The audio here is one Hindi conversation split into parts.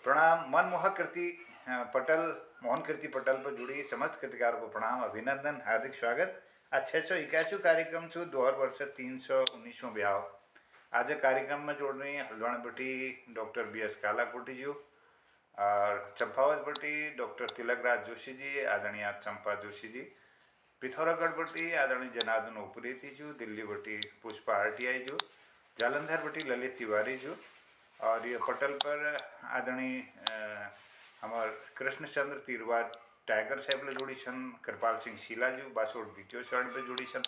प्रणाम। मनमोहक कीर्ति पटल, मोहन कीर्ति पटल पर जुड़ी समस्त कृतिकारों को प्रणाम, अभिनंदन, हार्दिक स्वागत। आ 681 कार्यक्रम छू 2000 319 ब्याह। आज कार्यक्रम में जोड़ रही हल्द्वानी बटी डॉक्टर BS कालाकोटी जी और चंपावत बटी डॉक्टर तिलकराज जोशी जी, आदरणीय चंपा जोशी जी, पिथौरागढ़ बटी आदरणीय जनार्दन उप्रेती जी, दिल्ली बटी पुष्पा RTI जी, जालंधर बटी ललित तिवारी जी, और ये पटल पर आदरणीय हमार कृष्णचंद्र तिरवा टाइगर साहब ले जुड़ी छन, कृपाल सिंह शीला जी बासोड़ द्वितीय चरण पे जुड़ी छन,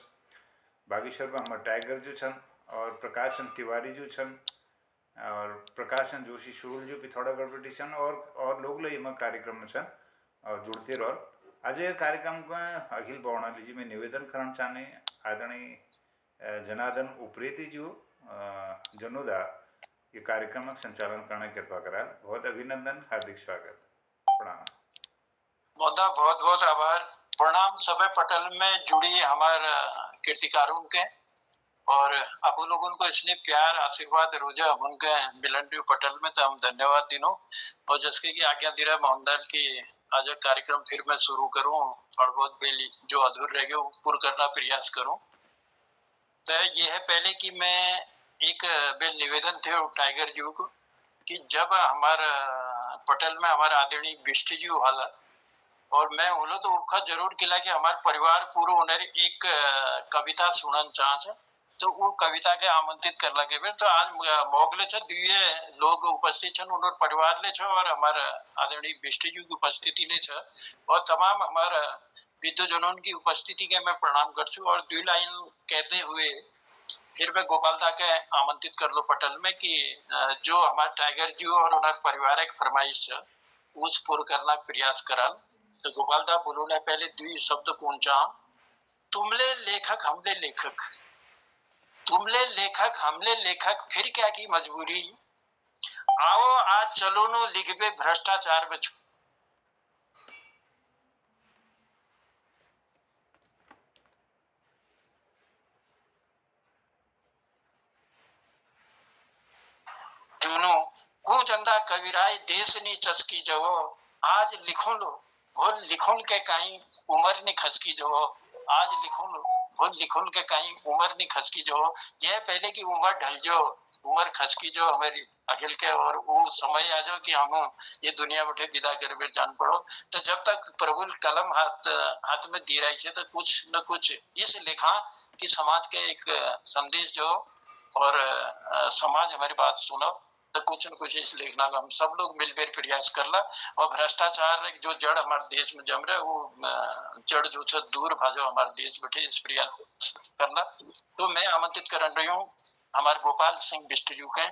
बागेश्वर में हमार टाइगर जो छन, और प्रकाश चंद तिवारी जो छन, और प्रकाश चंद जोशी शुरुल जो पिथौरागढ़ बटी छन, और लोग ले इमा कार्यक्रम में छन और जुड़ते रहो। आज ये कार्यक्रम को अखिल बौणाली जी में निवेदन करना चाहने आदरणीय जनार्दन उप्रेती जी जनोदा ये कार्यक्रम का संचालन करने की कृपा करा। बहुत अभिनंदन, हार्दिक स्वागत, प्रणाम। बहुत बहुत आभार। प्रणाम सभी पटल में जुड़ी हमारे कीर्तिकारों के, और आप लोगों को इसलिए प्यार आशीर्वाद रोजा उनके मिलन पटल में तो हम धन्यवाद दिनों, और जिसके की आज्ञा दे रहा मोहनदाल की आज कार्यक्रम फिर मैं शुरू करूं, थोड़ा बहुत बेली जो अधूर रह गए वो पूर्ण करना प्रयास करूं। तो ये है पहले कि मैं एक बेल निवेदन थे टाइगर जी को कि जब हमारा पटल में हमारा आदरणीय बिष्ट जी वाला, और मैं बोलो तो उसका जरूर किला कि हमारे परिवार पूरा उन्हें एक कविता सुनन चाहे, तो वो कविता के आमंत्रित कर लगे फिर तो आज मोगले छ दिए लोग उपस्थित छन, उनर परिवार ले छ और हमारा आदरणीय बिष्ट जी की उपस्थिति ले छ, और तमाम हमारा विद्वजनों की उपस्थिति के मैं प्रणाम कर छू। और 2 लाइन कहते हुए फिर मैं गोपाल दा के आमंत्रित कर लो पटल में कि जो हमारे टाइगर जी और उनर परिवार एक फरमाइश है उस पूर्ण करना प्रयास करा। तो गोपाल दा बोलो ना पहले 2 शब्द पूछा, तुमले लेखक हमले लेखक, तुमले लेखक हमले लेखक, फिर क्या की मजबूरी, आओ आज चलो नो लिख पे भ्रष्टाचार में चुनो को चंदा कविराय देश नी चस्की जवो, आज लिखो लो भोल लिखुन के कहीं उमर ने खसकी जो, आज लिखो लो भोल लिखुन के कहीं उमर ने खसकी जो। यह पहले की उम्र ढल जो, उम्र खसकी जो हमारी अखिल के, और वो समय आ जाओ कि हम ये दुनिया बैठे विदा कर फिर जान पड़ो। तो जब तक प्रभु कलम हाथ में दी रही है तो कुछ न कुछ इस लिखा कि समाज के एक संदेश जो, और समाज हमारी बात सुनो, तो कुछ न कुछ इस लेखना का हम सब लोग मिलकर प्रयास करला, और भ्रष्टाचार जो जड़ हमारे देश में जम रहा है वो जड़ जो छ दूर भाजो हमारे देश बैठे इस प्रयास करना। तो मैं आमंत्रित कर रही हूँ हमारे गोपाल सिंह बिष्ट जी के,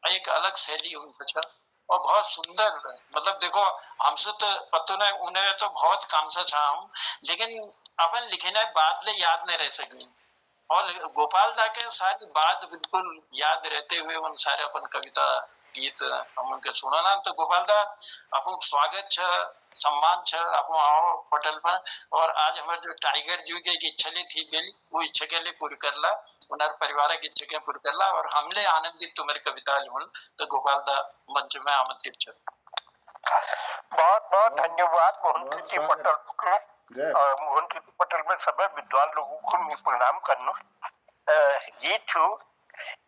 एक अलग शैली उनका और बहुत सुंदर, मतलब देखो हमसे तो पता नहीं उन्हें तो बहुत काम से चाहूं, लेकिन अपन लिखने बात ले याद नहीं रह सकी, और गोपाल दा के सारी बात बिल्कुल याद रहते हुए उन सारे अपन कविता गीत हम उनके सुना ना। तो गोपाल दा अपन स्वागत छ, सम्मान छ, अपन आओ पटल पर, और आज हमारे जो टाइगर जी की इच्छा ली थी बेली वो इच्छा के लिए पूरी करला, उनर परिवार की इच्छा के पूरी करला, और हमले आनंदित तुम्हारी कविता लिखुन। तो गोपाल दा मंच में आमंत्रित छ। बहुत बहुत धन्यवाद मोहन कीर्ति पटल को, और मोहन कीर्ति पटल में सभी विद्वान लोगों को मैं प्रणाम करना। ये छू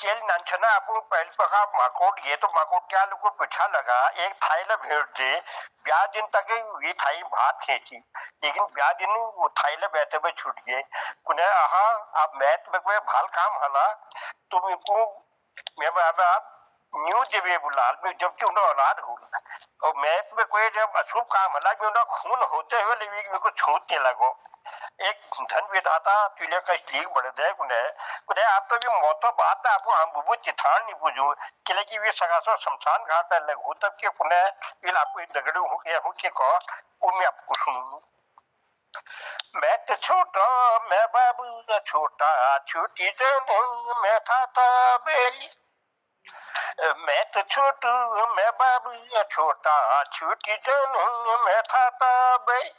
चेल नांचना आपको पहले पका माकोट, ये तो माकोट क्या लोगों को पिछा लगा एक थाई ले भेड़ दे, ब्याह दिन तक ये थाई भात खींची, लेकिन ब्याह दिन वो थाई ले बैठे हुए छूट गए। कुने आहा आप मैथ में कोई भाल काम हला तो इनको मैं आप न्यू जब बुलाल में जबकि उन्हें औलाद हो, और मैथ में कोई जब अशुभ काम हला में उन्हें खून होते हुए लेकिन मेरे को छूटने लगो। एक धन विधाता तुले का ठीक बढ़ जाए कुने आप तो भी मौतो बात है आपको हम बुबु चिथान नहीं पूछो किले की भी सगासो शमशान घाट है लगो तब के कुने इल आपको दगड़ू हो गया हो के को वो मैं आपको सुनूं। मैं तो छोटा मैं बाबू छोटा छोटी जन मैं था बेली, मैं तो छोटू मैं बाबू छोटा छोटी जन मैं था बेली,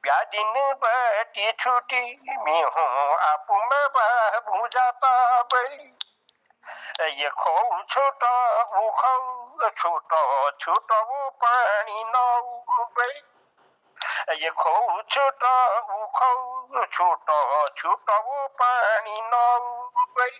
ब्यादिन बैठी छुट्टी में हूँ आप मैं बाबू जाता बड़ी। ये खो छोटा वो खो छोटा छोटा वो पानी नाव भाई ये खो छोटा वो खो छोटा छोटा वो पानी नाव भाई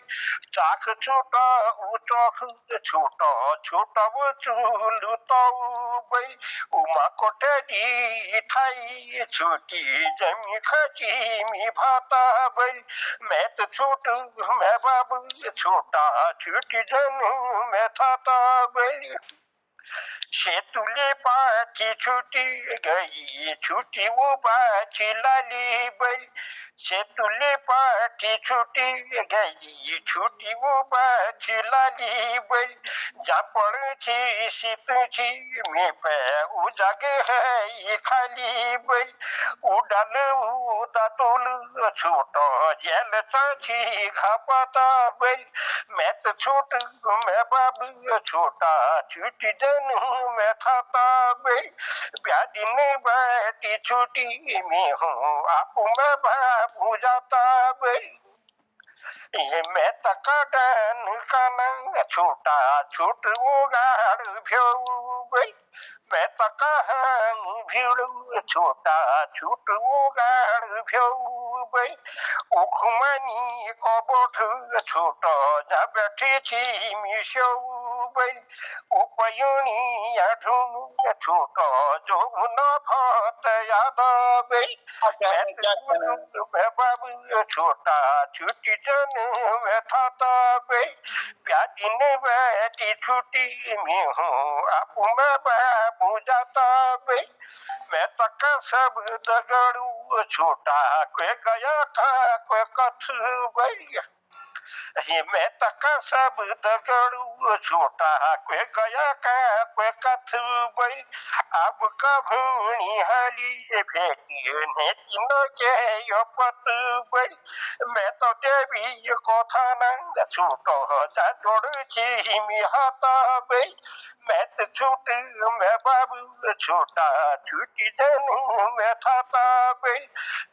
चाक छोटा वो चाक छोटा छोटा वो चूलू ताऊ भाई उमा कोटेरी थाई छोटी जमी खची मी भाता भाई मैं तो छोटू मैं बाबू छोटा छोटी जनू मैं थाता भाई शेतुले पाठी छुटी गई छुटी वो पाठी लाली बाई शेतुले पाठी छुटी गई छुटी वो पाठी लाली बाई जापड़ छी शीत छी में पे उजाग है ये खाली बाई उड़ाल उदा छोटो जेल चाची खापाता बाई मैं तो छोट मैं बाबू छोटा छुटी जनू मैं खाता भाई प्यादी ने बैठी छुट्टी में हूँ आपू मैं बाबू जाता भाई ये मैं तका डन काना छोटा छुट उगाड़ भ्यो भाई मैं तका हंग भीड़ छोटा छुट उगाड़ भ्यो भाई उखमनी कबोठ छोटो जा बैठी छी मिशो भाई उपयुनी अठुन छोटो जो न फत याद भाई मैं बाबू छोटा छुट्टी जन मैं थाता भाई प्यादी ने बैठी छुट्टी में हूँ आपू मैं बाबू जाता भाई मैं तक सब दगड़ू छोटा कोई गया था कोई कथ भैया ये मैं तक सब दगड़ू छोटा कोई गया का कोई कथ भाई अब कभूनी हाली भेटी ने तीनों के यो पत भाई मैं तो देवी को था नंग छूटो जा जोड़ छी मी हाथा भाई मैं तो छूट मैं बाबू छोटा छुट्टी जनू मैं थाता भाई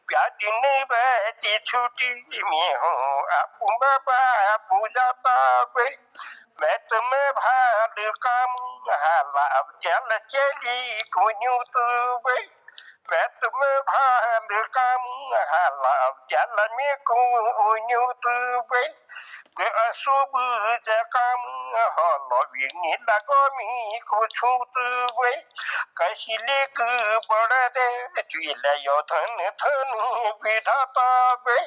प्यादी ने बैठी छुट्टी में हूँ आपू मैं बाबू जाता भाई मैं तुम्हें भाद काम हाला अब चल चली कुन्यू तू भाई मैं तुम्हें भाद काम हाला अब चल में कुन्यू तू भाई अशुभ जकाम हलो विनी लगो मी को छूत भाई कैसी लेक बड़ दे चुला यो धन धन विधाता भाई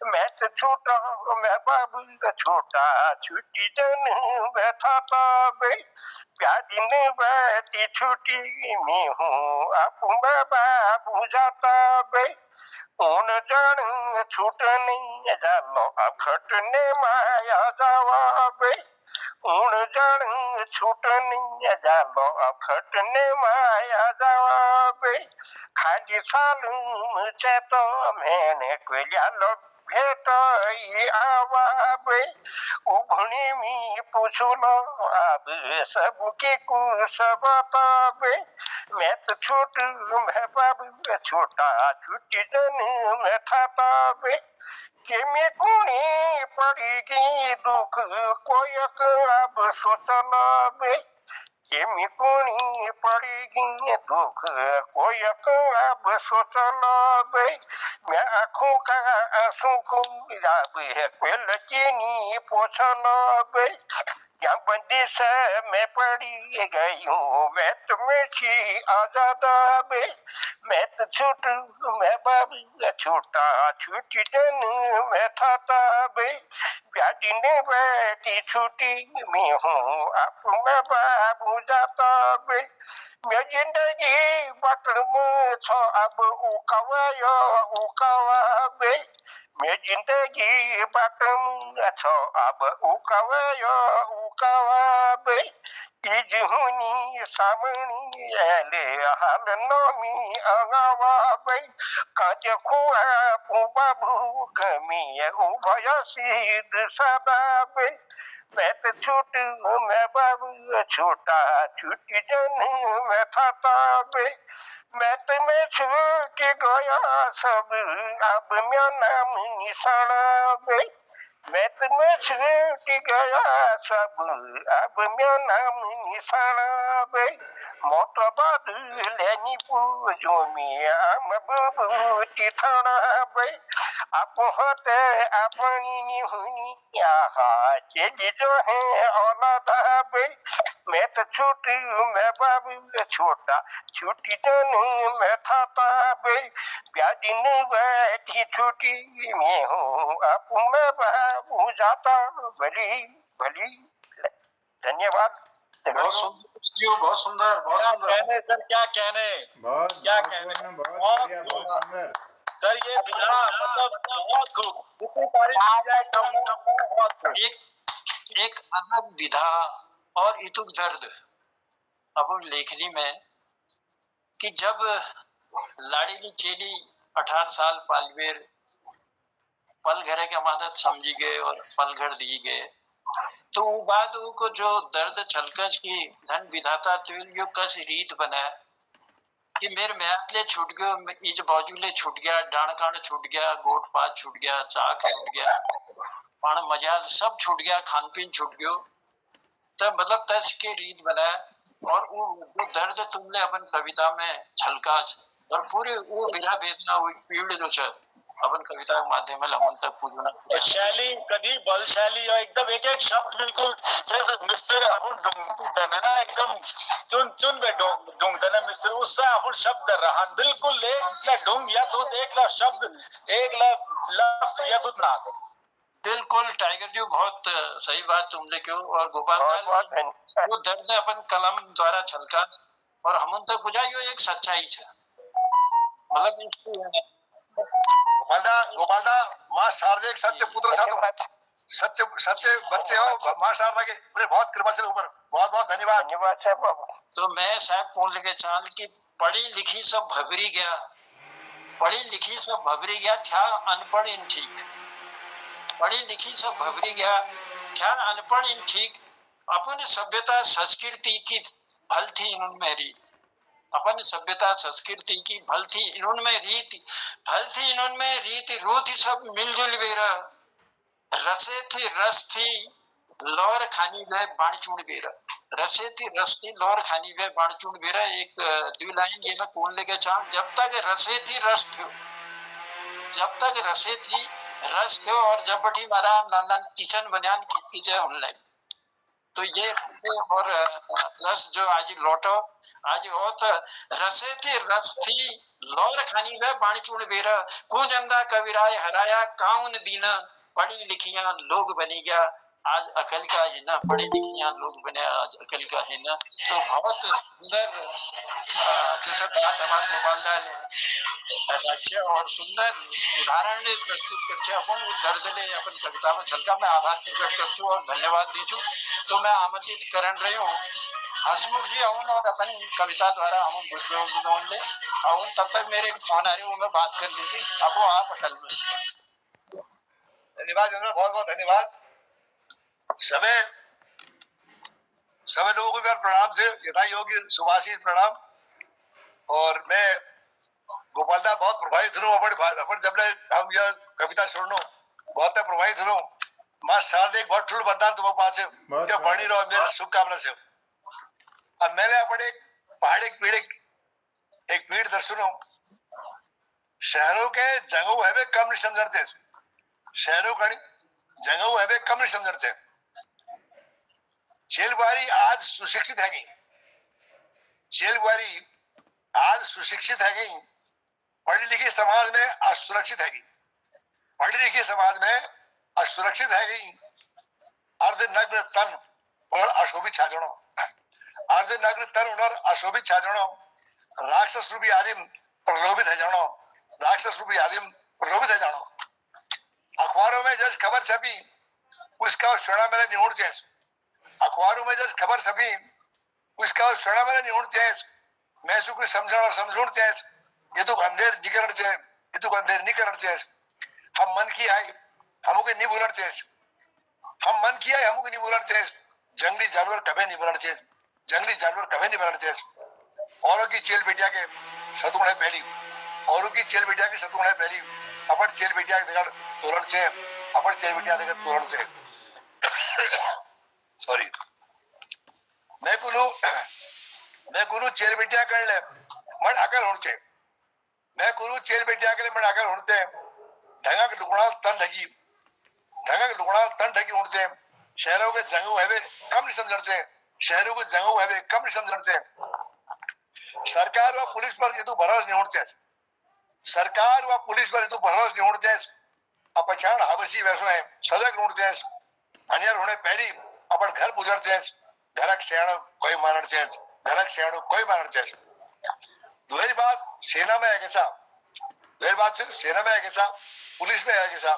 मैं तो छोटा मैं बाबू छोटा छुट्टी जन मैं थाता भाई प्यादी ने बैठी छुट्टी में हूँ आपू मैं बाबू जाता भाई ऊन जन छूट नहीं जानो अब खटने माया जावा भाई ऊन जन छूट नहीं जानो अब खटने माया जावा भाई खाली सालू चेतो मैंने कोई लो भेट आवा भाई उभणी मी पूछू लो अब सबके कुछ बता भाई मैं तो छोट मैं बाबू छोटा छुट्टी जन मैं थाता भाई कि मैं कुणी पड़ेगी दुख कोई अब सोचना भाई कि मैं कुणी पड़ेगी दुख कोई अब सोचना भाई मैं आँखों का आंसू को अब कोई लचीनी पोछना भाई क्या बंदी से मैं पड़ी गई हूँ मैं तुम्हें छी आजादा भाई मैं तो छोटू मैं बाबू छोटा छुट्टी जन मैं थाता भाई प्यादी ने बैठी छुट्टी में हूँ आपू मैं बाबू जाता भाई मैं जिंदगी बटर में छो अब उकावा भाई मैं जिंदगी बटम छो अब उकावा भाई इजहुनी सामनी एले हाल नमी अगावा भाई काज खुआ बाबू कमी उभय सिद्ध सदा भाई मैं तो छोट मैं बाबू छोटा छुट्टी जन मैं थाता भाई मैं तुम्हें छू के गया सब अब मेरा नाम निशाना भाई मैं तुम्हें छूट गया सब अब मैं नाम निशाना बे मोटा बदलनी पूजो मिया मबूती थाना बे आप होते अपनी निहुनी आहा चेज जो है औलाद बे मैं तो छोटी मैं बाबू छोटा छोटी तो नहीं मैं था बे प्यादी ने बैठी छुट्टी में हूँ अब मैं बाबू जाता भली भली। धन्यवाद। बहुत सुंदर, बहुत सुंदर, बहुत क्या सुंदर। कहने सर, क्या कहने, बहुत क्या बहुत कहने, पूर्ण, बहुत बहुत बढ़िया, बहुत सुंदर। सर ये विधा मतलब बहुत खूब, जितनी तारीफ की जाए कम है, बहुत खूब। एक अलग विधा और इतुक दर्द अब लेखनी में कि जब लाड़ीली चेली 18 साल पालवेर पल घरे के मादत समझी गए और पल घर दी गए तो वो बाद को जो दर्द छलकस की धन विधाता तुल यो कस रीत बना कि मेरे म्यात ले छूट गयो, इज बाजू ले छूट गया, डाण काण छूट गया, गोट पात छूट गया, चाक छूट गया, पाण मजाल सब छूट गया, खान पीन छूट गयो। तब मतलब तस के रीत बना और वो जो दर्द तुमने अपन कविता में छलकास और पूरे वो बिना वेदना वो पीड़ जो है अपन कविता के माध्यम में हम तक पूजना और शैली कभी बल शैली और एकदम एक एक शब्द बिल्कुल जैसे मिस्टर अपन ढूंढते ना एकदम चुन चुन पे ढूंढते ना मिस्टर उससे अपन शब्द रहा बिल्कुल एक ढूंढ या तो एक ला शब्द एक ला लफ्ज या तो ना बिल्कुल टाइगर जी बहुत सही बात तुमने क्यों और गोपाल बहुत लाल वो दर्द अपन कलम द्वारा छलका और हम तक बुझाइयो एक सच्चाई है मतलब गोपालदा माँ शारदा एक सच्चे पुत्र साथ सच्चे सच्चे बच्चे हो माँ शारदा के मुझे बहुत कृपा से ऊपर बहुत बहुत धन्यवाद। धन्यवाद साहब बाबू। तो मैं साहब पूछ के चाल की पढ़ी लिखी सब भबरी गया, पढ़ी लिखी सब भबरी गया, क्या अनपढ़ इन ठीक, पढ़ी लिखी सब भबरी गया, क्या अनपढ़ इन ठीक, अपन सभ्यता संस्कृति की भल थी इनमें रीत, अपन सभ्यता संस्कृति की भल थी इनमें रीत, भल थी इनमें रीत, रोती सब मिलजुल बेरा, रसे थी रस थी लौर खानी वह बाणचूण बेरा, रसे थी रस थी लौर खानी वह बाणचूण बेरा। एक दो लाइन ये मैं कौन लेके चाह, जब तक रसे थी रस थो, जब तक रसे थी रस थो और जब बटी मारा नाना किचन बनियान की जय ऑनलाइन। तो ये और रस जो आज लौटो आज हो तो रसे थी रस थी लौर खानी वह बाणचूण बेरा, कुंजंदा कविराय हराया काउन दीना, पढ़ी लिखियां लोग बनी गया आज अकल का है ना, पढ़ी लिखियां लोग बने आज अकल का है ना। तो बहुत सुंदर जो बात हमारे गोपाल लाल राज्य और सुंदर उदाहरण प्रस्तुत करके अपन वो दर्द ले अपन कविता में छलका मैं आभार प्रकट करती हूँ और धन्यवाद दी छू। तो मैं आमंत्रित कर रही हूँ हसमुख जी आऊं और अपन कविता द्वारा हम गुजरात ले आऊं, तब तक मेरे फोन आ रही हूँ मैं बात कर लूंगी अब वो आप अटल में। धन्यवाद जनरल, बहुत बहुत धन्यवाद। समय सभी लोगों को मेरा प्रणाम से यथा योग्य सुभाषित प्रणाम। और मैं गोपालदा बहुत प्रभावित हूँ अपन जब हम यह कविता सुनो बहुत प्रभावित हूँ। माँ शारदा एक बहुत ठुल वरदान तुम्हारे पास है जो बनी रहो मेरे शुभकामना से। अब मैंने अपने पहाड़ी एक पीड़ दर्शनों शहरों के जंगू है वे कम नहीं समझते, शहरों का जंगू है वे कम नहीं समझते। जेलवारी आज सुशिक्षित है गई, जेलवारी आज सुशिक्षित है गई, पढ़ी लिखी समाज में असुरक्षित है गई, पढ़ी लिखी समाज में असुरक्षित है गई। अर्धनग्न तन और अशोभित छाजणों, अर्धनग्न तन और अशोभित छाजणों, राक्षस रूपी आदिम प्रलोभित है जानो, राक्षस रूपी आदिम प्रलोभित है जानो। अखबारों में जब खबर छपी उसका स्वर्ण मेरा निहुण चेस, अखबारों में जब खबर छपी उसका स्वर्ण मेरा निहुण चेस, मैं सु कुछ समझण और समझूण चेस, ये तो अंधेर निकरण चेस, ये तो अंधेर निकरण चेस। हम मन की आई हमको नहीं भूलण चेस, हम मन की आई हमको नहीं भूलण चेस। जंगली जानवर कभी नहीं भूलण चेस, जंगली जानवर कभी नहीं भूलण चेस। औरों की चेल बेटिया के शत्रुणे पहली, औरों की चेल बेटिया की शत्रुणे पहली, अपन चेल बेटिया के दिगड़ तोरण छे अपन चेल बिटिया देकर तोड़ से सॉरी मैं कुलू चेल बिटिया कर ले मन अकल होते मैं कुलू चेल बिटिया के लिए मन अकल होते ढंगा के लुकड़ा तन ढकी उड़ते शहरों के जंगू है कम नहीं समझते शहरों के जंगू है कम नहीं समझते सरकार व पुलिस पर ये तो भरोसा नहीं उड़ते सरकार व पुलिस पर ये तो भरोसा नहीं उड़ते अपछाण हवसी वैसो है सजग उड़ते अन्यर होने पहली अपन घर गुजरते घरक सियाणो कोई मारण छे घरक सियाणो कोई मारण छे दूसरी बात सेना में है कैसा दूसरी बात सेना में है कैसा पुलिस में है कैसा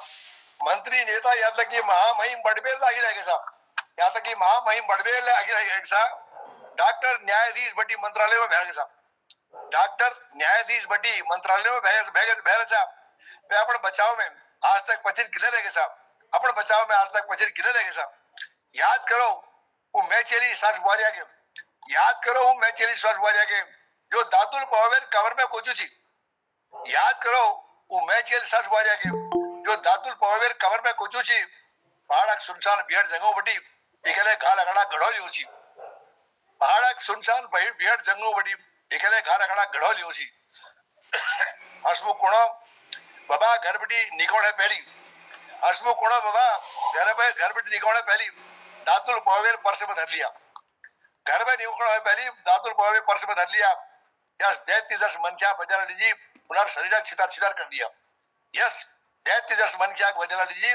मंत्री नेता यहाँ तक कि महामहिम बड़बेल आगे रहेगा साहब यहाँ तक कि महामहिम बड़बेल आगे रहेगा साहब डॉक्टर न्यायाधीश बड़ी मंत्रालय में बैठे साहब डॉक्टर न्यायाधीश बड़ी मंत्रालय में बैठे साहब वे अपने बचाव में आज तक पचिर किले रहेगा साहब अपने बचाव में आज तक पचिर किले रहेगा साहब याद करो वो मैं चली साठ बुआरिया के याद करो वो मैं चली साठ बुआरिया के जो दातुल पवेर कवर में कोचू छी याद करो वो मैं चली साठ बुआरिया के जो दातुल पवेर कवर में कोचू छी पहाड़क सुनसान बिहड़ जंगो बटी इकले घाल अगड़ा गढ़ो लियो छी पहाड़क सुनसान बिहड़ जंगो बटी इकले घाल अगड़ा गढ़ो लियो छी हसमु कोणो बाबा घर बटी निकोणे पहली हसमु कोणो बाबा घर बटी निकोणे पहली दातुल पवेर पर्स में धर लिया घर में निकोणे पहली दातुल पवेर पर्स में धर लिया यस दैत्य जस मनख्या बजारा लीजी पुनर शरीर छितर छितर कर दिया यस दैत्य जस मनख्या बजारा लीजी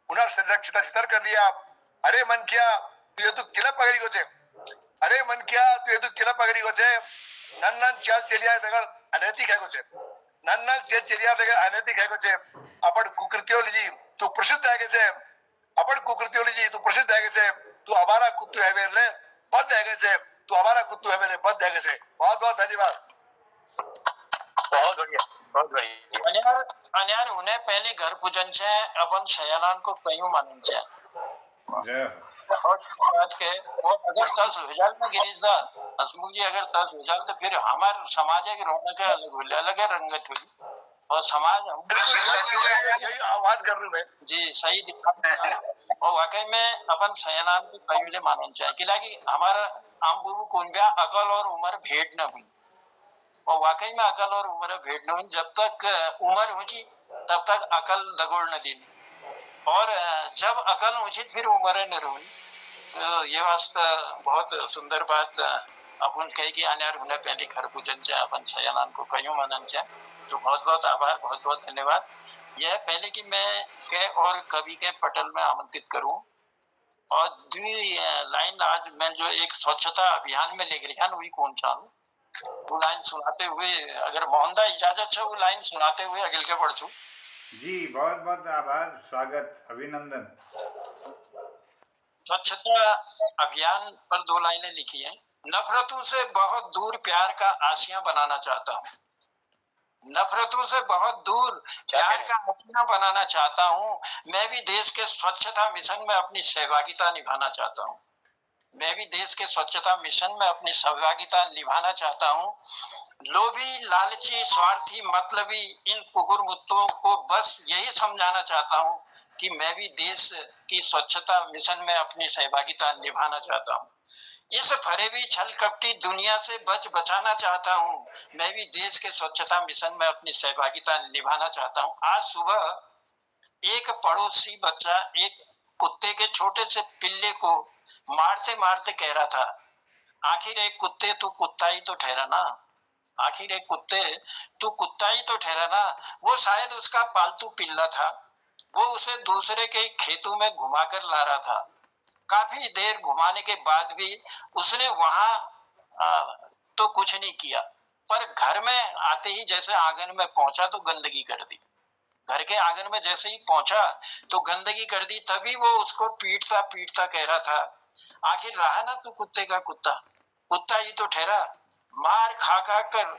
पुनर शरीर छितर छितर कर दिया अरे मनख्या तू ये तो किला पकड़ी को छे अरे मनख्या तू ये तो किला पकड़ी को छे नन्नन चाल चलिया दगड़ अनैतिक है को छे नन्नन चाल चलिया दगड़ अनैतिक है को छे अपन कुकृत्यो लीजी तू प्रसिद्ध है के छे अपन कुकृत्यो लीजी तू प्रसिद्ध है के छे तू हमारा कुत्तू है वेले बद है के छे तू हमारा कुत्तू है वेले बद है के छे बहुत बहुत धन्यवाद बहुत बढ़िया बहुत बढ़िया अन्यार उन्हें पहले घर पूजन से अपन शयानान को कयूं मानन छे और बात के और अगर 10,000 में गिरीशदा हसमुख जी अगर 10,000 तो फिर हमार समाज की रौनक अलग रंगत हुई और समाज आवाज कर रही मैं जी सही और वाकई में अपन शयनान को कयूले मानन चाहिए कि हमारा आम बुबू कुंबिया अकल और उम्र भेंट न हुई और वाकई में अकल और उम्र भेंट न हुई जब तक उम्र हुई तब तक अकल दगोड़ न दी और जब अकल हुई फिर उम्र न हुई तो ये वास्ते बहुत सुंदर बात अपन कहे कि आने होने पहले घर पूजन चाहे अपन शयनान को कयूं मानन चाहे तो बहुत बहुत आभार बहुत बहुत धन्यवाद यह पहले कि मैं के और कवि के पटल में आमंत्रित करूं और द्वि लाइन आज मैं जो एक स्वच्छता अभियान में लिख रहा वही कौन चाहूँ वो लाइन सुनाते हुए अगर मोहनदा इजाजत है वो लाइन सुनाते हुए अगिल के बढ़ छू जी बहुत बहुत आभार स्वागत अभिनंदन स्वच्छता अभियान पर 2 लाइनें लिखी हैं नफरतों से बहुत दूर प्यार का आशियां बनाना चाहता हूँ नफरतों से बहुत दूर प्यार का आशियां बनाना चाहता हूँ मैं भी देश के स्वच्छता मिशन में अपनी सहभागिता निभाना चाहता हूँ मैं भी देश के स्वच्छता मिशन में अपनी सहभागिता निभाना चाहता हूँ लोभी लालची स्वार्थी मतलबी इन कुकुर मुत्तों को बस यही समझाना चाहता हूँ कि मैं भी देश की स्वच्छता मिशन में अपनी सहभागिता निभाना चाहता हूँ इस फरेबी छल कपटी दुनिया से बचाना चाहता हूँ मैं भी देश के स्वच्छता मिशन में अपनी सहभागिता निभाना चाहता हूँ आज सुबह एक पड़ोसी बच्चा एक कुत्ते के छोटे से पिल्ले को मारते मारते कह रहा था आखिर एक कुत्ते तू कुत्ता ही तो ठहरा ना आखिर एक कुत्ते तू कुत्ता ही तो ठहरा ना वो शायद उसका पालतू पिल्ला था वो उसे दूसरे के खेतों में घुमाकर ला रहा था काफी देर घुमाने के बाद भी उसने वहां तो कुछ नहीं किया पर घर में आते ही जैसे आंगन में पहुंचा तो गंदगी कर दी घर के आंगन में जैसे ही पहुंचा तो गंदगी कर दी तभी वो उसको पीटता पीटता कह रहा था आखिर रहा ना तू कुत्ते का कुत्ता कुत्ता ही तो ठहरा मार खा खा कर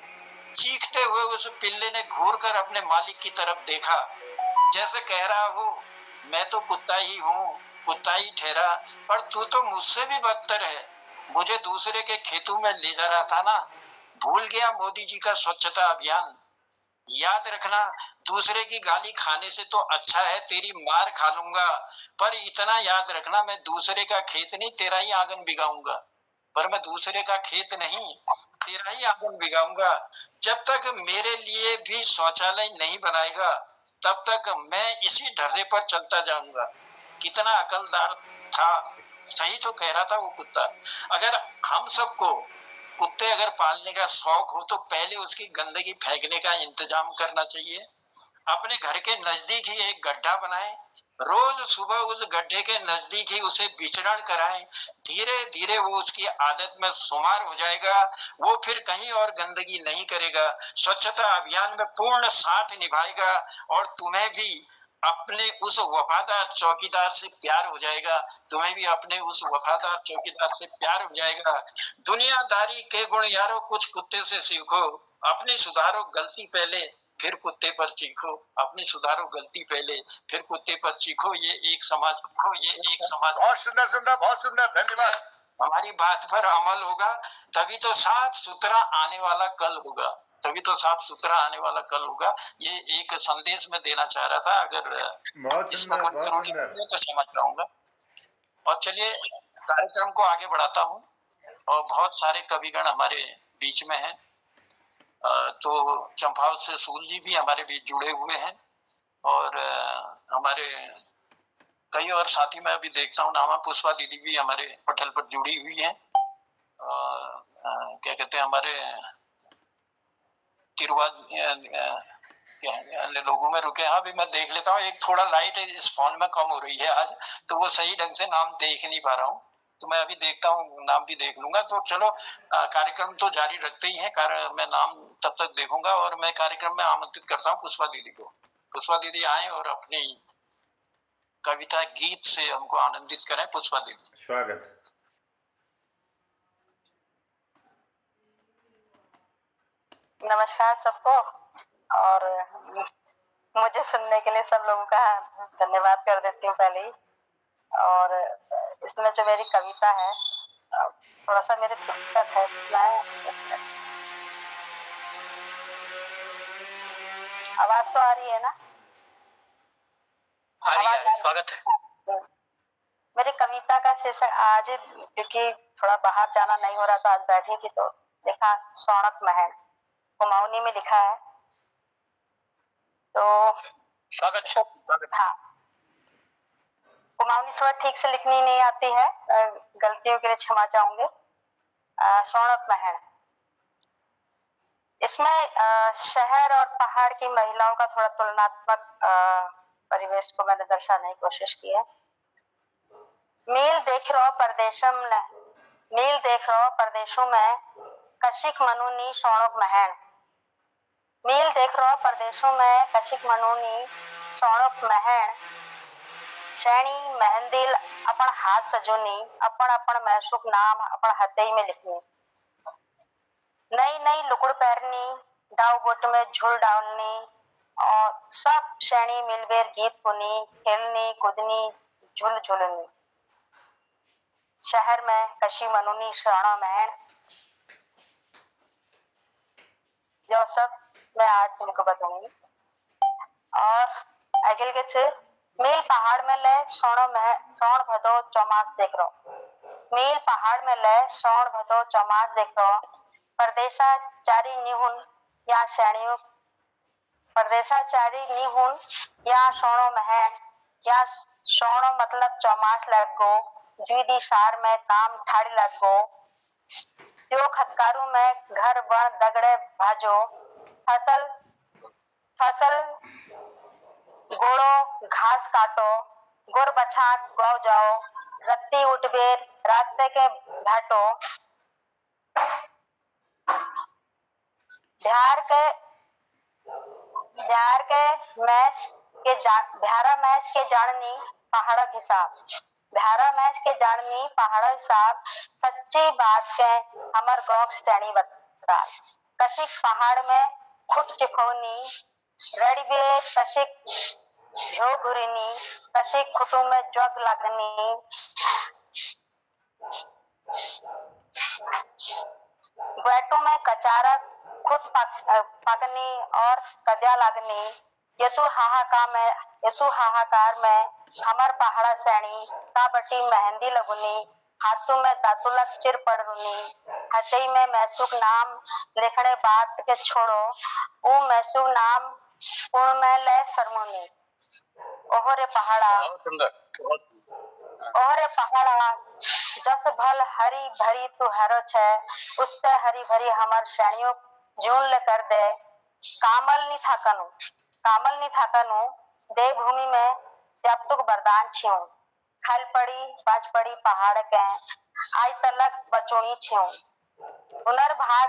चीखते हुए उस पिल्ले ने घूर कर अपने मालिक की तरफ देखा जैसे कह रहा हो मैं तो कुत्ता ही हूँ कुत्ता ही ठहरा पर तू तो मुझसे भी बदतर है मुझे दूसरे के खेतों में ले जा रहा था ना भूल गया मोदी जी का स्वच्छता अभियान याद रखना, दूसरे की गाली खाने से तो अच्छा है तेरी मार खा लूंगा, पर इतना याद रखना मैं दूसरे का खेत नहीं तेरा ही आंगन बिगाऊंगा। पर मैं दूसरे का खेत नहीं तेरा ही आंगन बिगाऊंगा। जब तक मेरे लिए भी शौचालय नहीं बनाएगा तब तक मैं इसी ढर्रे पर चलता जाऊंगा। कितना अकलदार था, सही तो कह रहा था वो कुत्ता। अगर हम सबको कुत्ते अगर पालने का शौक हो तो पहले उसकी गंदगी फेंकने का इंतजाम करना चाहिए। अपने घर के नजदीक ही एक गड्ढा बनाएं, रोज सुबह उस गड्ढे के नजदीक ही उसे विचरण कराएं। धीरे धीरे वो उसकी आदत में शुमार हो जाएगा, वो फिर कहीं और गंदगी नहीं करेगा, स्वच्छता अभियान में पूर्ण साथ निभाएगा और तुम्हें भी अपने उस वफादार चौकीदार से प्यार हो जाएगा। तुम्हें भी अपने उस वफादार चौकीदार से प्यार हो जाएगा। दुनियादारी के गुण यारो कुछ कुत्ते से सीखो, अपनी सुधारो गलती पहले फिर कुत्ते पर चीखो। अपनी सुधारो गलती पहले फिर कुत्ते पर चीखो। ये एक समाज बहुत सुंदर सुंदर, बहुत सुंदर, धन्यवाद। हमारी बात पर अमल होगा तभी तो साफ सुथरा आने वाला कल होगा, तभी तो साफ सुथरा आने वाला कल होगा। ये एक संदेश में देना चाह रहा था। अगर इसमें कोई त्रुटि है तो समझ जाऊंगा। और चलिए कार्यक्रम को आगे बढ़ाता हूँ। और बहुत सारे कविगण हमारे बीच में हैं। तो चंपावत से सूल जी भी हमारे बीच जुड़े हुए हैं और हमारे कई और साथी मैं अभी देखता हूँ, नामा पुष्पा दीदी भी हमारे पटल पर जुड़ी हुई है। क्या कहते हैं, हमारे तिरुवा लोगों में रुके। हाँ, अभी मैं देख लेता हूँ। एक थोड़ा लाइट इस फोन में कम हो रही है आज, तो वो सही ढंग से नाम देख नहीं पा रहा हूँ, तो मैं अभी देखता हूँ, नाम भी देख लूंगा। तो चलो कार्यक्रम तो जारी रखते ही है, मैं नाम तब तक देखूंगा। और मैं कार्यक्रम में आमंत्रित करता हूँ पुष्पा दीदी को। पुष्पा दीदी आए और अपनी कविता गीत से हमको आनंदित करें। पुष्पा दीदी, स्वागत। नमस्कार सबको, और मुझे सुनने के लिए सब लोगों का धन्यवाद कर देती हूँ पहले ही। और इसमें जो मेरी कविता है, थोड़ा सा मेरे दिक्कत है, आवाज तो आ रही है ना? आ रही है, स्वागत है। मेरी कविता का शीर्षक आज, क्योंकि थोड़ा बाहर जाना नहीं हो रहा था, आज बैठी थी तो लिखा सौनक महल, कुमाऊनी में लिखा है। तो स्वागत। हाँ, कुमाऊनी थोड़ा ठीक से लिखनी नहीं आती है, गलतियों के लिए क्षमा चाहूंगे। सौनक महल, इसमें शहर और पहाड़ की महिलाओं का थोड़ा तुलनात्मक परिवेश को मैंने दर्शाने की कोशिश की है। मील देख रहो परदेशों में कशिक मनुनी सौनक महल। मील देख रहो परदेशों में कशिक मनुनी सौनक महल। शैणी मेहंदिल अपन हाथ सजूनी, अपन महसूक नाम अपन हथेई में लिखनी। नई नई लुकुड़ पहरनी, डाव बोट में झूल डालनी, और सब शैणी मिलबेर गीत कुनी, खेलनी कूदनी झूल झूलनी। शहर में कशी मनुनी सौना महल। जो सब मैं आज तुमको बताऊंगी। और आगे के मील पहाड़ में ले सौण भदो चौमास देख रहो। मील पहाड़ में ले सौण भदो चौमास देख रहो। परदेसा चारी निहुन या शैणियों, परदेसा चारी निहुन या सोणो महल, या सोणो मतलब चौमास लग गो। द्विदी सार में काम ठाड़ी लग गो। जो खतकारू में घर बन दगड़े भाजो। फसल गोड़ो घास काटो, गुर बछा गौ जाओ। रत्ती उठबेर रास्ते के घाटो। बिहार मैस के जाननी पहाड़क हिसाब। बिहारा मैस के जाननी पहाड़क हिसाब। सच्ची बात के हमर गाँव स्टैनी बता। कशिक पहाड़ में खुट टिफौनी, रेडवे कशिक झो घुरनी, कशिक खुटू में जग लगनी। ग्वेटू में कचारक खुट पाकनी और कद्या लागनी, यतु हाहाकार में हमार पहाड़ा सैनी का बटी मेहंदी लगुनी, हाथों में दातुलक चिर पड़ रुनी, हथई में मैसूक नाम लिखने बात के छोड़ो, वो मैसूक नाम पूर्ण में ले शर्मुनी। ओहरे पहाड़ा जस भल हरी भरी तू हरो छे, उससे हरी भरी हमार श्रेणियों जून ले कर दे। कामल नी थाकनु देवभूमि में जब तुक बरदान छियो, खल पड़ी बाज पड़ी पहाड़ के आज तलक बचोनी छियो। पुनर्भाग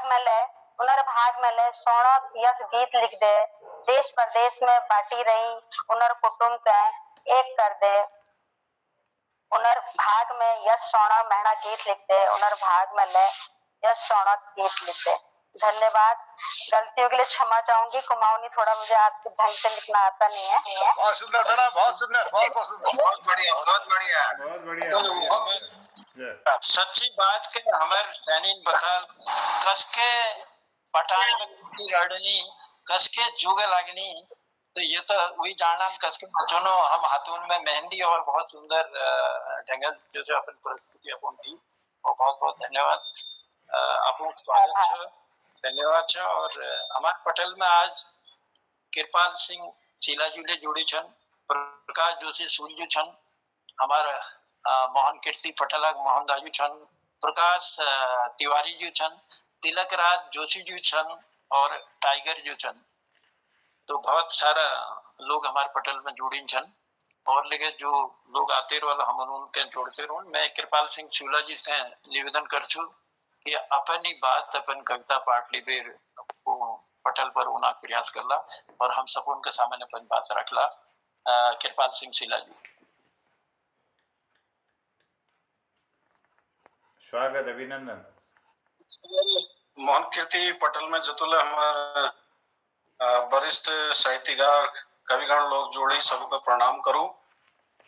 में ले सोनो यस गीत लिख दे, देश प्रदेश में बाटी रही उनर कुटुंब के एक कर दे। पुनर्भाग में यश सोना महना गीत लिखते, पुनर्भाग में ले यश सोना गीत लिखते। धन्यवाद। गलतियों के लिए क्षमा चाहूंगी, कुमाऊनी थोड़ा मुझे आपके ढंग से लिखना आता नहीं है। बहुत सुंदर बेटा, बहुत सुंदर, बहुत सुंदर, बहुत बढ़िया, बहुत बढ़िया, बहुत बढ़िया। सच्ची बात के हमारे सैनिक बखल कसके पटान में कुटी रड़नी, कसके जुगे लगनी, तो ये तो वही जानना कसके बचनो हम हाथों में मेहंदी और बहुत सुंदर ढंग जैसे अपन परिस्थिति अपन थी, और बहुत बहुत धन्यवाद। अपन स्वागत है, धन्यवाद है। और हमारे पटेल में आज कृपाल सिंह शीला जी ले जुड़ी छन, प्रकाश जोशी सूलजू छन, हमारा मोहन कीर्ति पटेल मोहन दाजू छन, प्रकाश तिवारी जी छन, तिलक राज जोशी जी छन और टाइगर जी छन। तो बहुत सारा लोग हमारे पटेल में जुड़ी छन, और लेके जो लोग आते रहो हम उनके जोड़ते रहो। मैं कृपाल सिंह शीला जी से निवेदन कर छू कि अपनी बात अपन कविता पाठ ली बेर पटल पर होना प्रयास करला, और हम सब उनके सामने अपन बात रखला। कृपाल सिंह शीला जी, स्वागत, अभिनंदन। मोहन कीर्ति पटेल में जतुल हमारे वरिष्ठ साहित्यकार कविगण लोग जोड़ी सबको प्रणाम करूं।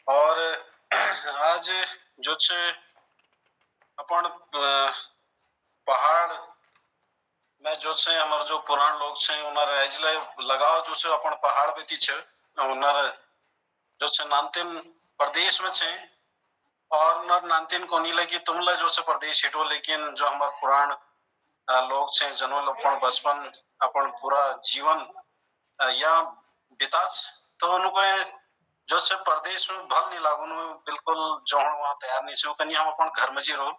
और आज जो अपन पहाड़ में जो हमारे जो पुराण लोग उन्हें लगाव जो अपन पहाड़ बेती उन्हें जो नानतीन प्रदेश में और उन्हें नानतीन को नहीं लगी तुम ला जो प्रदेश हिटो, लेकिन जो हमारे पुराण लोग जनोल अपन बचपन अपन पूरा जीवन या बिता, तो उनको जो प्रदेश में भल नहीं लागू बिल्कुल जो वहाँ तैयार नहीं से कहीं हम अपन घर में जी रहो।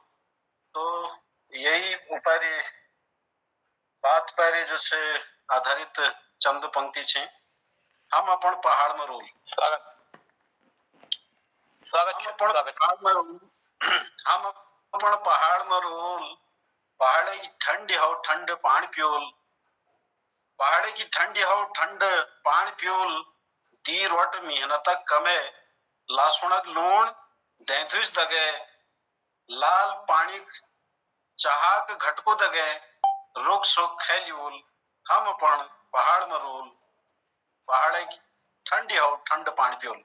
तो यही ऊपर बात पर जो आधारित चंद पंक्ति छे, हम अपन पहाड़ में रोल। स्वागत हम अपन पहाड़ में रोल, पहाड़े की ठंडी हो ठंड पानी पियोल, पहाड़े की ठंडी हो ठंड पानी पियोल, दी रोट मेहनत कमे, लासुणक लूण दैधुस दगे, लाल पानी चाहक घटको दगे, रुक सुख खैल्यूल। हम अपन पहाड़ में रोल, पहाड़े की ठंडी हो ठंड पानी पियोल।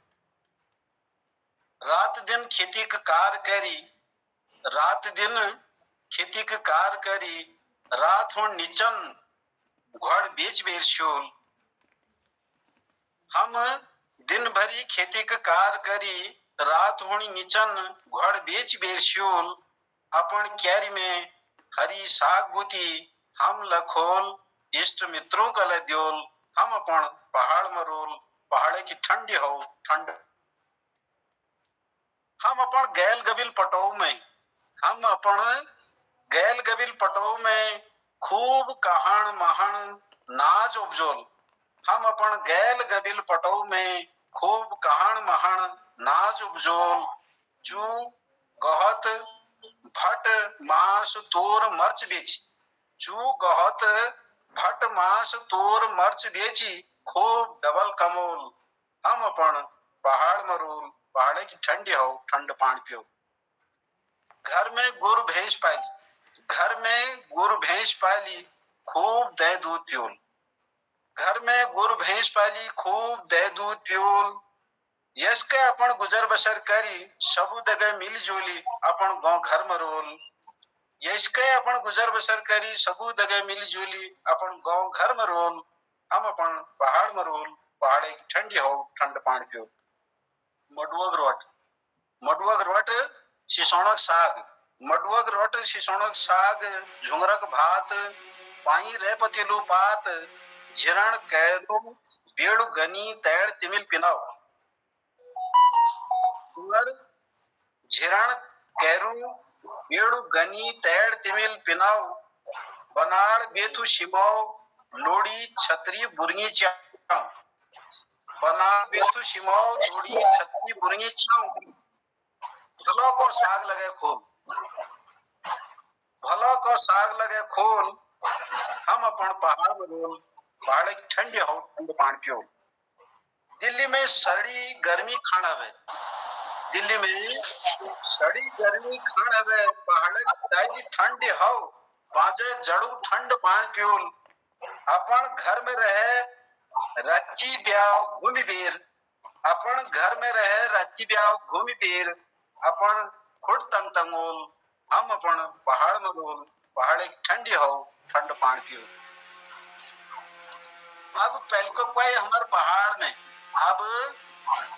रात दिन खेती का कार करी, रात दिन खेती का कार करी, रात हो निचन घड़ बेच बेर शोल। हम दिन भरी खेती का कार करी, रात होनी निचन घड़ बेच बेर शोल। अपन क्यारी में हरी साग बूती, हम लखोल इष्ट मित्रों का लद्योल। हम अपन पहाड़ में रोल, पहाड़े की ठंडी हो ठंड। हम अपन गैल गबिल पटो में, हम अपन गैल गबिल पटो में खूब कहान महान नाच उपजोल। हम अपन गैल गबिल पटो में खूब कहान महान नाच उपजोल। जू गहत भट मांस तोर मर्च बेची, जू गहत भट मांस तोर मर्च बेची, खूब डबल कमोल। हम अपन पहाड़ में रोल, पहाड़े की ठंडी हो ठंड पानी पियो। घर में गुरु भैंस पाली, घर में गुरु भैंस पाली, खूब दही दूध पियोल। घर में गुरु भैंस पाली, खूब दही दूध पियोल। यश के अपन गुजर बसर करी, सबू दगे मिल जोली, अपन गांव घर में रोल। इसके अपन गुजर बसर करी सबू दगे मिली जुली अपन गांव घर में रोल हम अपन पहाड़ में रोल पहाड़े की ठंडी हो ठंड पानी पियो। मडुवक रोट सिसोणक साग मडुवक रोट सिसोणक साग झुंगरक भात पाई रे पतीलू पात झिरण कैरो बेड़ू गनी तैड़ तिमिल पिनाव झिरण कैरू बेड़ू गनी तैड़ तिमिल पिनाव बनाड़ बेथु शिमाव लोड़ी छतरी बुरगी चाव बनाड़ बेथु शिमाव लोड़ी छतरी बुरगी चाव भलो को साग लगे खोल भलो को साग लगे खोल हम अपन पहाड़ में रोल पहाड़ की ठंडी हो ठंड पानी पियो। दिल्ली में सड़ी गर्मी खाना है दिल्ली में सड़ी गर्मी खान हवे पहाड़ ताजी ठंडी हो बाजे जड़ू ठंड पान पियोल अपन घर में रहे राची ब्याह घूमी बेर अपन घर में रहे राची ब्याह घूमी बेर अपन खुद तंग तंगोल हम अपन पहाड़ में रोल पहाड़ की ठंडी हो ठंड पान पियो। अब पहलको कोई हमारे पहाड़ में अब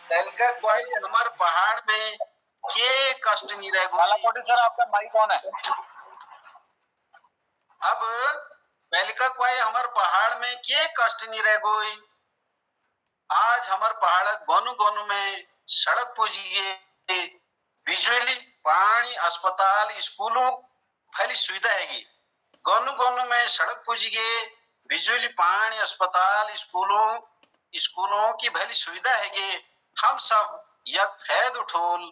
पहलका कोई हमारे पहाड़ में के कष्ट नहीं रह गई। सर आपका माइक कौन है? अब पहलका कोई हमारे पहाड़ में के कष्ट नहीं रह गई। आज हमारे पहाड़ गोनू गोनू में सड़क पुजी बिजली पानी अस्पताल स्कूलों फैली सुविधा हैगी। गोनू गोनू में सड़क पुजी बिजली पानी अस्पताल स्कूलों की भली सुविधा हैगी। हम सब यक फैद उठोल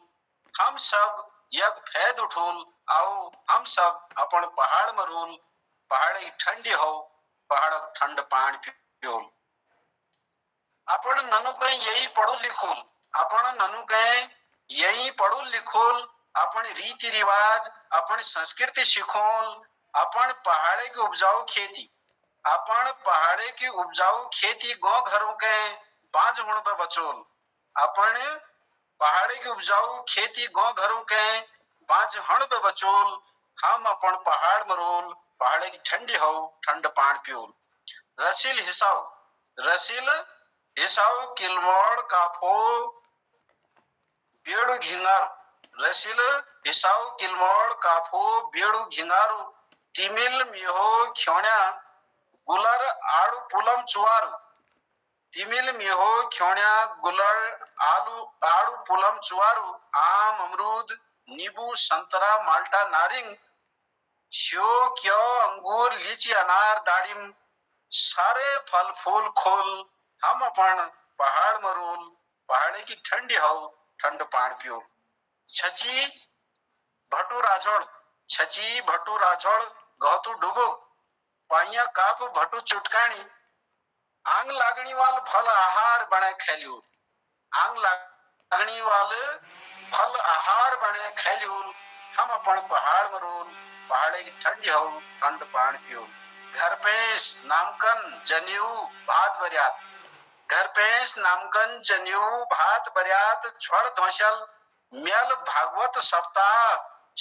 हम सब यक फैद उठोल आओ हम सब अपन पहाड़ में रोल पहाड़ की ठंडी हो पहाड़ ठंड पानी पियोल। अपन ननु कहीं यही पढ़ो लिखोल अपन ननु कहीं यही पढ़ो लिखोल अपन रीति रिवाज अपन संस्कृति सिखोल अपन पहाड़े की उपजाऊ खेती अपन पहाड़े की उपजाऊ खेती गांव घरों के बाज हुण पे बचोल अपन पहाड़े की उपजाऊ खेती गांव घरों के बाज हण पे बचोल हम अपन पहाड़ में रोल पहाड़े की ठंडी हो ठंड पान पियोल। रसील हिसाव किलमोड़ काफो बेड़ू घिंगारू रसील हिसाव किलमोड़ काफो बेड़ू घिंगारू तिमिल मिहो ख्योण्या गुलर आड़ू पुलम चुवारू तिमिल मिहो ख्योण्या गुलर आड़ू पुलम चुवारू आम अमरूद नींबू संतरा माल्टा नारिंग शो क्यो अंगूर लीची अनार दाड़िम सारे फल फूल खोल हम अपन पहाड़ में रोल पहाड़े की ठंडी हो ठंड पान पियो। छची भटू राझोड़ गहतू डुबो पाइया काप भटू चुटकानी आंग लागणी वाल फल आहार बने खेलियो आंग लागणी वाल फल आहार बने खेलियो हम अपन पहाड़ में रोल पहाड़े की ठंडी हो ठंड पान पियो। घर पेश नामकन जनेऊ भात बरियात घर पेश नामकन जनेऊ भात बरियात छोड़ धोशल मेल भागवत सप्ताह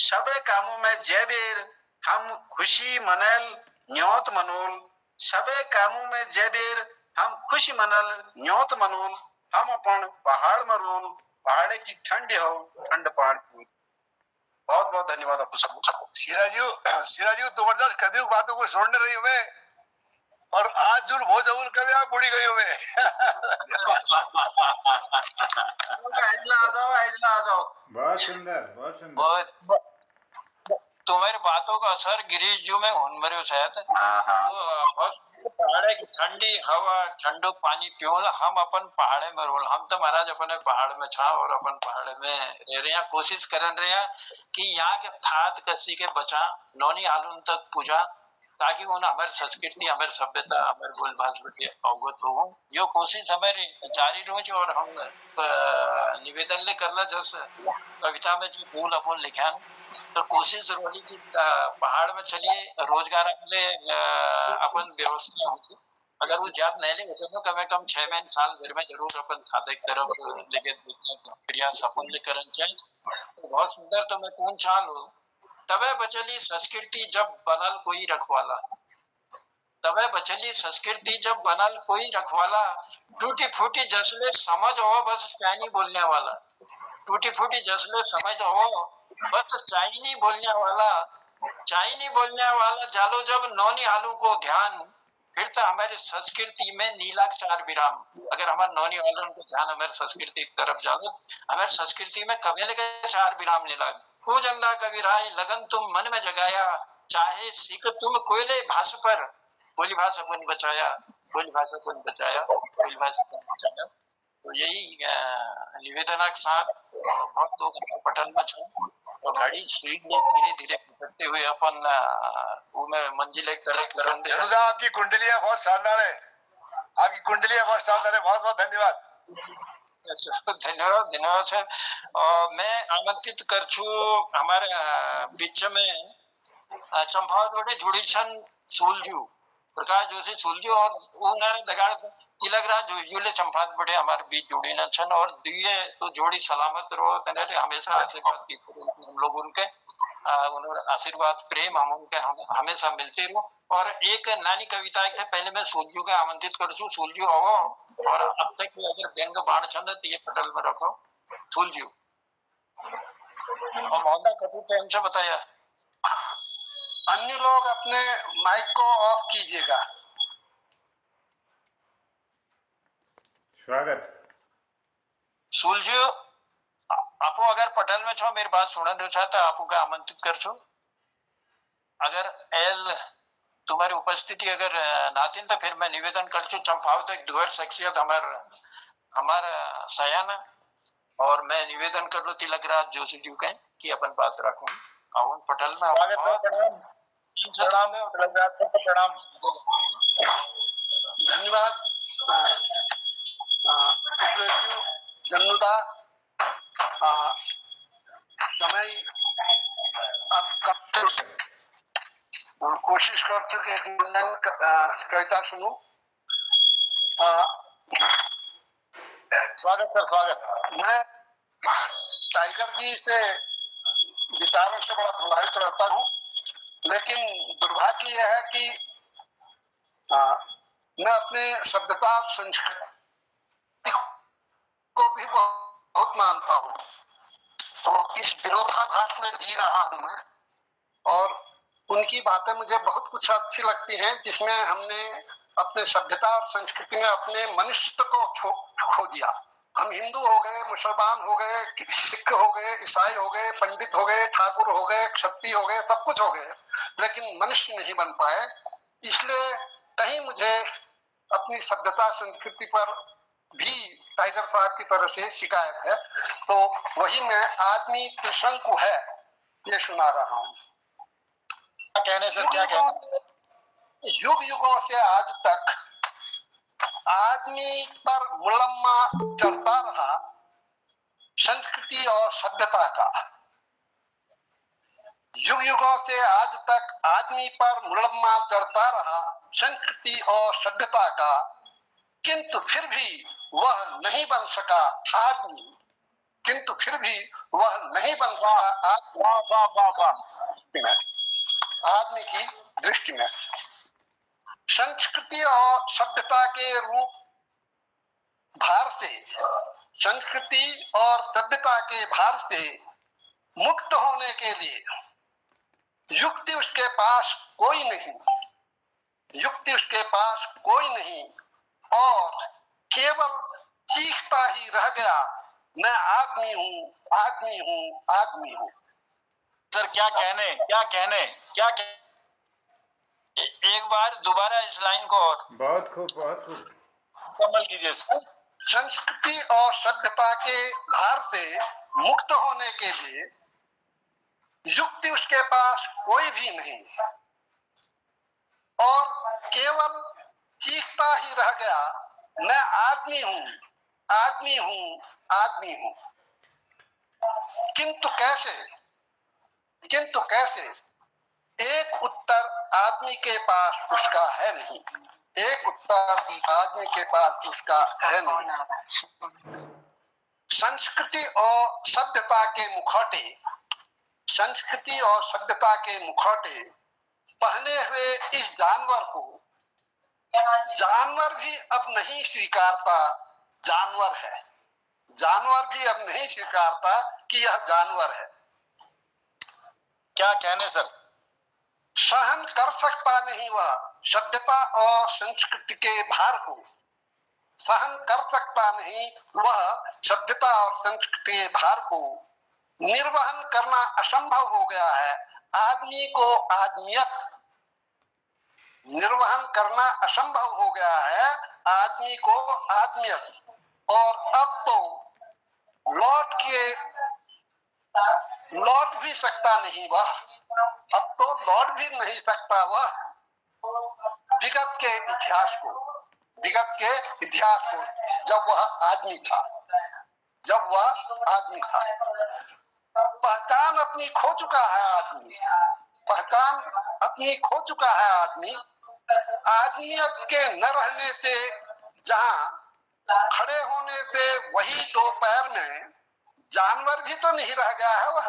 सबे कामों में जयबीर हम खुशी मनल न्योत मनोल सबे कामों में जयबीर हम खुशी मनल न्योत मनोल हम अपन पहाड़ में रोल पहाड़े की ठंडी हो ठंड पान पियो। बहुत बहुत धन्यवाद आपको सबको। सिराजू जबरदस्त कभी बातों को सुन रही हूँ मैं और आज जो बहुत जरूर कभी आप बुढ़ी गई हूँ मैं। आ जाओ बहुत सुंदर तुम्हारी बातों का असर गिरीश जी में होने मरे शायद तो पहाड़े की ठंडी हवा ठंडो पानी पियो हम अपन पहाड़े में रोल हम तो महाराज अपने पहाड़ में छा और अपन पहाड़ में रह रहे कोशिश कर रहे हैं कि यहाँ के थात कसी के बचा नौनी आलून तक पूजा ताकि उन्हें हमारी संस्कृति हमारी सभ्यता हमारे बोल भाषा के अवगत हो यो कोशिश हमारी जारी रही और हम निवेदन ले करला जैसे कविता में जो मूल अपन लिखा तो कोशिश रोली की पहाड़ में चलिए रोजगार के लिए अपन व्यवस्था हो अगर वो जात नहीं ले तो कम से कम 6 महीने साल घर में जरूर अपन खाते की तरफ लेके प्रयास अपन ले करन चाहिए। बहुत सुंदर तो मैं कौन छाल हो तबे बचली संस्कृति जब बनल कोई रखवाला, तबे बचली संस्कृति जब बनल कोई रखवाला, टूटी फूटी जसले समझ हो बस चाइनी बोलने वाला, टूटी फूटी जसले समझ हो बस चाइनी बोलने वाला, चाइनी बोलने वाला जालो जब नौनी आलू को ध्यान, फिर तो हमारी संस्कृति में नीलाग चार विराम। अगर हमारे नौनी वालों को ध्यान हमारे संस्कृति की तरफ जालो, हमारे संस्कृति में कबीले के चार विराम नीलाग। को जंदा कबीराय लगन तुम मन में जगाया, चाहे सीख तुम कोयले भाष पर, बोली भाषा को नहीं बचाया, बोली भाषा को नहीं बचाया, बोली भाषा को नहीं बचाया। तो यही निवेदन के साथ बहुत लोग पटल में छो और गाड़ी स्पीड में धीरे धीरे पकड़ते हुए अपन उनमें मंजिल एक तरह करन दे। जनुदा आपकी कुंडलियां बहुत शानदार है, आपकी कुंडलियां बहुत शानदार है, बहुत बहुत धन्यवाद। धन्यवाद धन्यवाद सर। मैं आमंत्रित कर छू हमारे बीच में चंपावत बड़े जुड़ी छन सूलजू प्रकाश जोशी सूलजू और उन्होंने दगाड़ तिलकराज जोशीले चंपावत बड़े हमारे बीच जुड़ी न छन और दिए तो जोड़ी सलामत रहो तने हमेशा आशीर्वाद देते हम लोग उनके उन्होंने आशीर्वाद प्रेम हम उनके हमेशा मिलते रहो। और एक नानी कविता थे पहले मैं सूलजू के आमंत्रित कर छू, सूलजू आओ और अब तक अगर व्यंग बाण छंद तो ये पटल में रखो सूलजू। और मोहम्मद कपूर ने हमसे बताया अन्य लोग अपने माइक को ऑफ कीजिएगा। स्वागत सूलजू आपो अगर पटल में छो मेरी बात सुनन रहो चाहता आपको का आमंत्रित कर छो। अगर एल तुम्हारी उपस्थिति अगर नातिन तो फिर मैं निवेदन कर छू चंपावत एक दुहर शख्सियत हमारा सयाना और मैं निवेदन कर लो तिलकराज जोशी जी के कि अपन बात रखूं आउन पटल में। प्रणाम तिलकराज को प्रणाम। धन्यवाद जन्नुदा। समय अब कब कोशिश कर चुके एक मुंडन कविता सुनूं। स्वागत सर स्वागत। मैं टाइगर जी से विचारों से बड़ा प्रभावित रहता हूँ, लेकिन दुर्भाग्य यह है कि मैं अपने सभ्यता और संस्कृति को भी बहुत मानता हूँ। तो इस विरोधाभास में जी रहा हूँ मैं और उनकी बातें मुझे बहुत कुछ अच्छी लगती हैं जिसमें हमने अपने सभ्यता और संस्कृति में अपने मनुष्यत्व को खो दिया। हम हिंदू हो गए, मुसलमान हो गए, सिख हो गए, ईसाई हो गए, पंडित हो गए, ठाकुर हो गए, क्षत्रिय हो गए, सब कुछ हो गए, लेकिन मनुष्य नहीं बन पाए। इसलिए कहीं मुझे अपनी सभ्यता संस्कृति पर भी टाइगर साहब की तरफ से शिकायत है। तो वही मैं आदमी त्रिशंकु है ये सुना रहा हूँ। क्या कहने सर, क्या कहने? युग युगों से आज तक आदमी पर मुलम्मा चढ़ता रहा संस्कृति और सभ्यता का। युग युगों से आज तक आदमी पर मुलम्मा चढ़ता रहा संस्कृति और सभ्यता का, किंतु फिर भी वह नहीं बन सका आदमी, किंतु फिर भी वह नहीं बन सका आदमी की दृष्टि में। संस्कृति और सभ्यता के रूप भार से, संस्कृति और सभ्यता के भार से मुक्त होने के लिए युक्ति उसके पास कोई नहीं, युक्ति उसके पास कोई नहीं और केवल चीखता ही रह गया, मैं आदमी हूँ, आदमी हूँ, आदमी हूँ। सर क्या कहने, क्या कहने, क्या कहने? एक बार दोबारा इस लाइन को और। बहुत खूब, बहुत खूब। कमल कीजिए। संस्कृति और सभ्यता के भार से मुक्त होने के लिए युक्ति उसके पास कोई भी नहीं और केवल चीखता ही रह गया, मैं आदमी हूँ, आदमी हूँ, आदमी हूँ। किंतु कैसे, किंतु कैसे? एक उत्तर आदमी के पास उसका है नहीं, एक उत्तर आदमी के पास उसका है नहीं। संस्कृति और सभ्यता के मुखौटे संस्कृति और सभ्यता के मुखौटे पहने हुए इस जानवर को जानवर भी अब नहीं स्वीकारता जानवर है, जानवर भी अब नहीं स्वीकारता कि यह जानवर है। क्या कहने सर? सहन कर सकता नहीं वह सभ्यता और संस्कृति के भार को, सहन कर सकता नहीं वह सभ्यता और संस्कृति के भार को, निर्वहन करना असंभव हो गया है आदमी को आदमियत, निर्वहन करना असंभव हो गया है आदमी को आदमियत। और अब तो लौट भी सकता नहीं वह, अब तो लौट भी नहीं सकता वह विगत के इतिहास को, विगत के इतिहास को जब वह आदमी था, जब वह आदमी था। पहचान अपनी खो चुका है आदमी, पहचान अपनी खो चुका है आदमी। आदमियत के न रहने से, जहां खड़े होने से वही दो पैर में, जानवर भी तो नहीं रह गया है वह,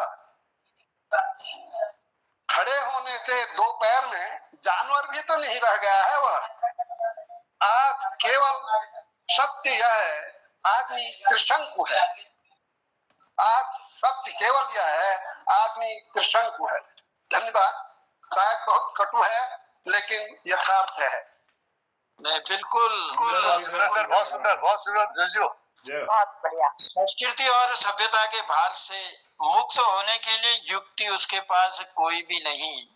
खड़े होने से दो पैर में जानवर भी तो नहीं रह गया है वह। आज केवल सत्य यह है आदमी त्रिशंकु है, आज सत्य केवल यह है आदमी त्रिशंकु है। धन्यवाद। शायद बहुत कटु है लेकिन यथार्थ है। नहीं, बिल्कुल बहुत सुंदर, बहुत सुंदर, बहुत सुंदर। बहुत बढ़िया। संस्कृति और सभ्यता के भार से मुक्त होने के लिए युक्ति उसके पास कोई भी नहीं,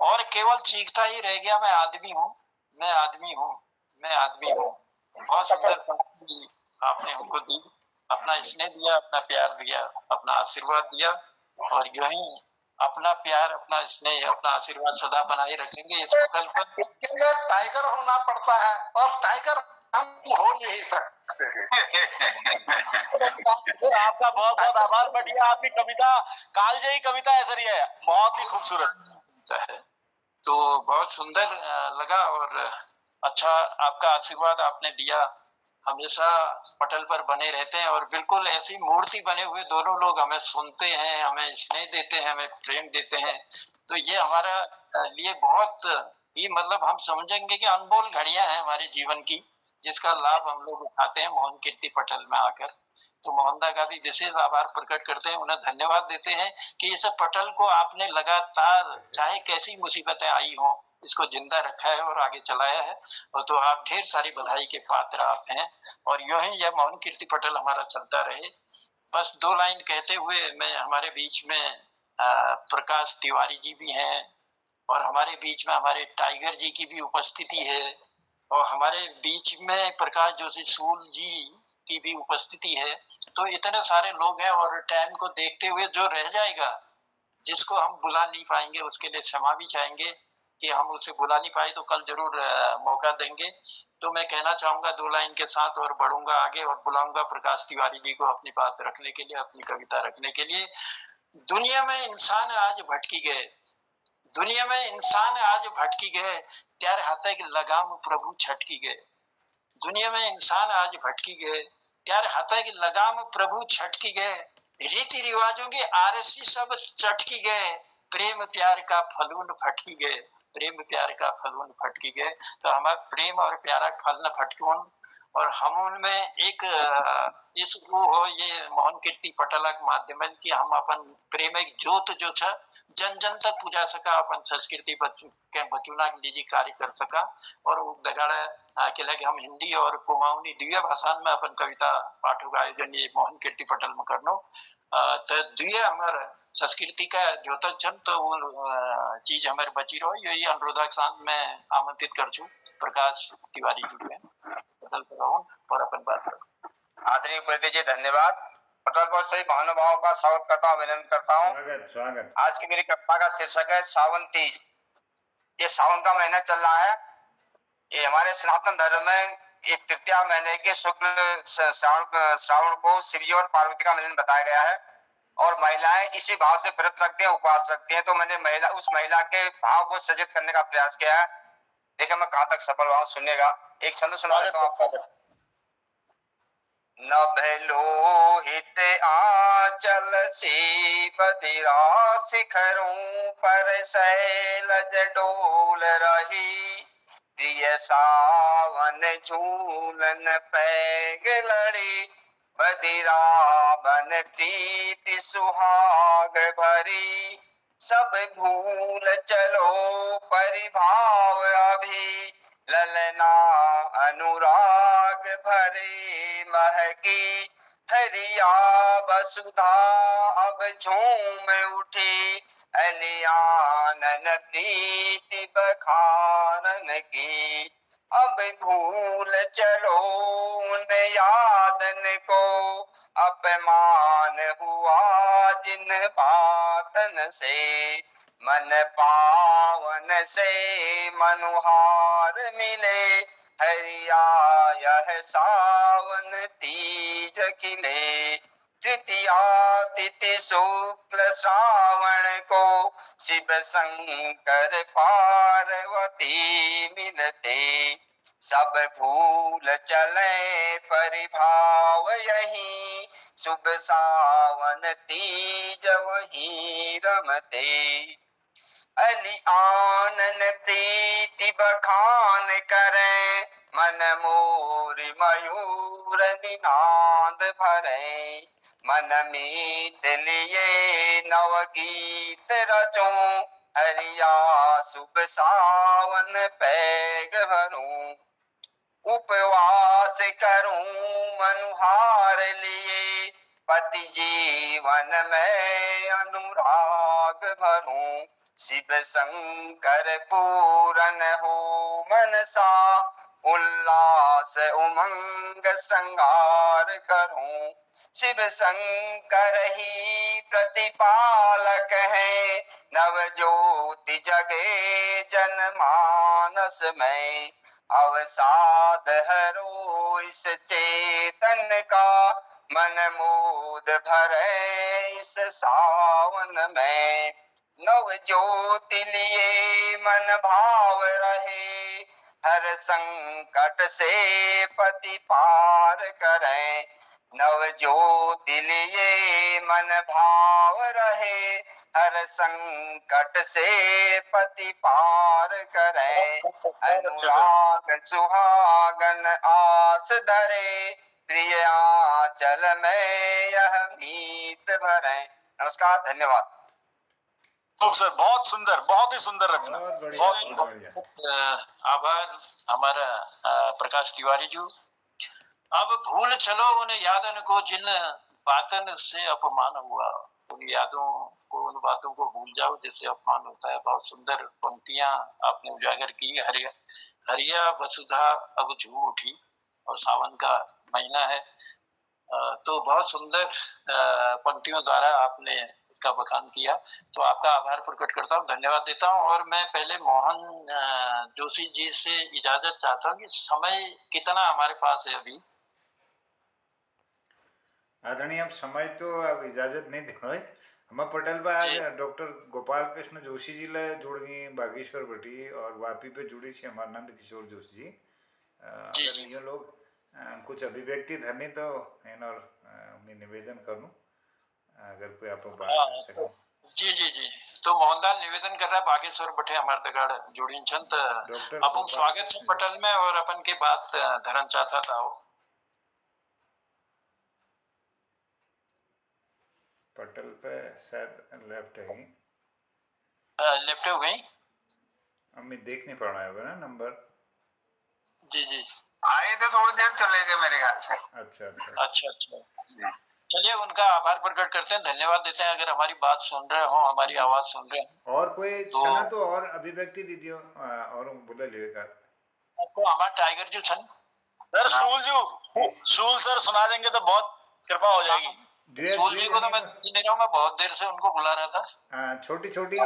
और केवल चीखता ही रह गया, मैं आदमी हूँ, मैं आदमी हूँ, मैं आदमी हूँ। बहुत सुंदर पंक्ति आपने हमको दी, अपना स्नेह दिया, अपना प्यार दिया, अपना आशीर्वाद दिया, और यही अपना प्यार, अपना स्नेह, अपना आशीर्वाद सदा बनाए रखेंगे इस स्थल पर। इसके लिए टाइगर होना पड़ता है और टाइगर हम हो नहीं सकते हैं। आपका बहुत बहुत आभार। बढ़िया, आपकी कविता कालजयी कविता है सर, ये बहुत ही खूबसूरत है। तो बहुत सुंदर लगा, और अच्छा आपका आशीर्वाद आपने दिया, हमेशा पटल पर बने रहते हैं, और बिल्कुल ऐसी मूर्ति बने हुए दोनों लोग हमें सुनते हैं, हमें स्नेह देते हैं, हमें प्रेम देते हैं। तो ये हमारा लिए बहुत ही, मतलब हम समझेंगे कि अनमोल घड़ियां हैं हमारे जीवन की, जिसका लाभ हम लोग उठाते हैं मोहन कीर्ति पटल में आकर। तो मोहनदा का भी विशेष आभार प्रकट करते हैं, उन्हें धन्यवाद देते हैं कि इस पटल को आपने लगातार, चाहे कैसी मुसीबतें आई हों, इसको जिंदा रखा है और आगे चलाया है। और तो आप ढेर सारी बधाई के पात्र आप हैं, और यूं ही यह मोहन कीर्ति पटल हमारा चलता रहे। बस दो लाइन कहते हुए मैं, हमारे बीच में प्रकाश तिवारी जी भी हैं, और हमारे बीच में हमारे टाइगर जी की भी उपस्थिति है, और हमारे बीच में प्रकाश जोशी सूल जी की भी उपस्थिति है। तो इतने सारे लोग हैं, और टाइम को देखते हुए जो रह जाएगा, जिसको हम बुला नहीं पाएंगे, उसके लिए क्षमा भी चाहेंगे कि हम उसे बुला नहीं पाए, तो कल जरूर मौका देंगे। तो मैं कहना चाहूंगा दो लाइन के साथ, और बढ़ूंगा आगे और बुलाऊंगा प्रकाश तिवारी जी को अपनी बात रखने के लिए, अपनी कविता रखने के लिए। दुनिया में इंसान आज भटकी गए, दुनिया में इंसान आज भटकी गए, त्यार हाथे की लगाम प्रभु छटकी गए। दुनिया में इंसान आज भटकी गए, त्यार हाथे की लगाम प्रभु छटकी गए। रीति रिवाजों के आरसी सब चटकी गए, प्रेम प्यार का फलून फटकी गए, प्रेम प्यार का फलून फटकी गए। तो हमारा प्रेम और प्यारा फल न फटकून, और हम उनमें एक इस वो हो, ये मोहन कीर्ति पटल के माध्यम की हम अपन प्रेम एक जोत जो छ जन जन तक पूजा सका, अपन संस्कृति के बचुना के लिए कार्य कर सका। और वो दगाड़ा के लगे हम हिंदी और कुमाऊनी द्विय भाषा में अपन कविता पाठों का आयोजन ये मोहन कीर्ति पटल में करनो। तो द्विय हमारे संस्कृति का जो तक छन, तो वो चीज हमारे बची रहो, यही अनुरोधा के साथ मैं आमंत्रित कर छू प्रकाश तिवारी जी के पटल पर रहूं और अपन बात करूं। आदरणीय प्रीति जी धन्यवाद। पटल पर सभी महानुभावों का स्वागत करता हूँ, अभिनंदन करता हूँ। स्वागत स्वागत। आज की मेरी कविता का शीर्षक है सावन तीज। ये सावन का महीना चल रहा है, ये हमारे सनातन धर्म में एक तृतीया महीने के शुक्ल श्रावण को शिवजी और पार्वती का मिलन बताया गया है, और महिलाएं इसी भाव से व्रत रखती हैं, उपवास रखती हैं। तो मैंने उस महिला के भाव को सृजित करने का प्रयास किया है। देखिए मैं कहाँ तक सफल हुआ हूँ, सुनिएगा। एक छंद सुना देता हूँ आपको। नभ लोहित आंचल सी बदिरा शिखरों पर शैलज डोल रही प्रिय सावन झूलन पैग लड़ी बदिरा बन प्रीति सुहाग भरी सब भूल चलो परिभाव अभी ललना अनुराग भरे महकी हरिया वसुधा अब झूम उठी अलियानन प्रीति बखानन की अब भूल चलो उन यादन को अपमान हुआ जिन बातन से मन पावन से मनुहार मिले हरिया यह सावन तीज खिले तृतीया तिथि शुक्ल श्रावण को शिव शंकर पार्वती मिलते सब भूल चले परिभाव यही शुभ सावन तीज वही रमते अली आनन प्रीति बखान करें मन मोरी मयूर निनाद भरे मन मीत लिए नव गीत रचूं हरिया शुभ सावन पैग भरूं उपवास करूं मनुहार लिए पति जीवन में अनुराग भरूं शिव शंकर पूरन हो मनसा उल्लास उमंग श्रृंगार करूं शिव शंकर ही प्रतिपालक है नव ज्योति जगे जनमानस में अवसाद हरो इस चेतन का मन मोद भरे इस सावन में नव ज्योति लिए मन भाव रहे हर संकट से पति पार करें नव ज्योति लिए मन भाव रहे हर संकट से पति पार करें अनुराग सुहागन आस धरे प्रिय आंचल में यह मीत भरे। नमस्कार, धन्यवाद। खूब सर, बहुत सुंदर, बहुत ही सुंदर रचना, बहुत आभार हमारा प्रकाश तिवारी जी। अब भूल चलो उन यादन को जिन बातन से अपमान हुआ, उन यादों को, उन बातों को भूल जाओ जिससे अपमान होता है। बहुत सुंदर पंक्तियां आपने उजागर की। हरिया वसुधा अब झूम उठी और सावन का महीना है, तो बहुत सुंदर पंक्तियों द्वारा आपने इसका बखान किया, तो आपका आभार प्रकट करता हूँ, धन्यवाद देता हूँ। और मैं पहले मोहन जोशी जी से इजाजत चाहता हूँ कि समय कितना हमारे पास है अभी। आदरणीय, अब समय तो अब इजाजत नहीं दे हम पटेल भाई डॉक्टर गोपाल कृष्ण जोशी जी ले जुड़ गई बागेश्वर बटी और वापी पे जुड़ी थी हमारे नंद किशोर जोशी जी। अगर ये लोग कुछ अभिव्यक्ति धरनी तो इन और मैं निवेदन करूं अगर कोई आप बात करें। जी जी जी, तो मोहनलाल निवेदन कर रहा है बागेश्वर बटे हमारे दगाड़ जुड़ी छंत अपन स्वागत है पटल में और अपन के बात धरन चाहता था। पटल पे शायद लेफ्ट है, लेफ्ट हो गई, मैं देख नहीं पा रहा है ना नंबर। जी जी, आए तो थोड़ी देर चले गए मेरे ख्याल से। अच्छा अच्छा अच्छा अच्छा, चलिए उनका आभार प्रकट करते हैं, धन्यवाद देते हैं। अगर हमारी बात सुन रहे हो, हमारी आवाज सुन रहे हैं और कोई तो और अभिव्यक्ति दीजिए और बोले लेगा आपको हमारा टाइगर जो छन सर सूल सर सुना देंगे तो बहुत कृपा हो जाएगी। सूल जी को तो मैं इंजीनियरों में बहुत देर से उनको बुला रहा था। छोटी छोटी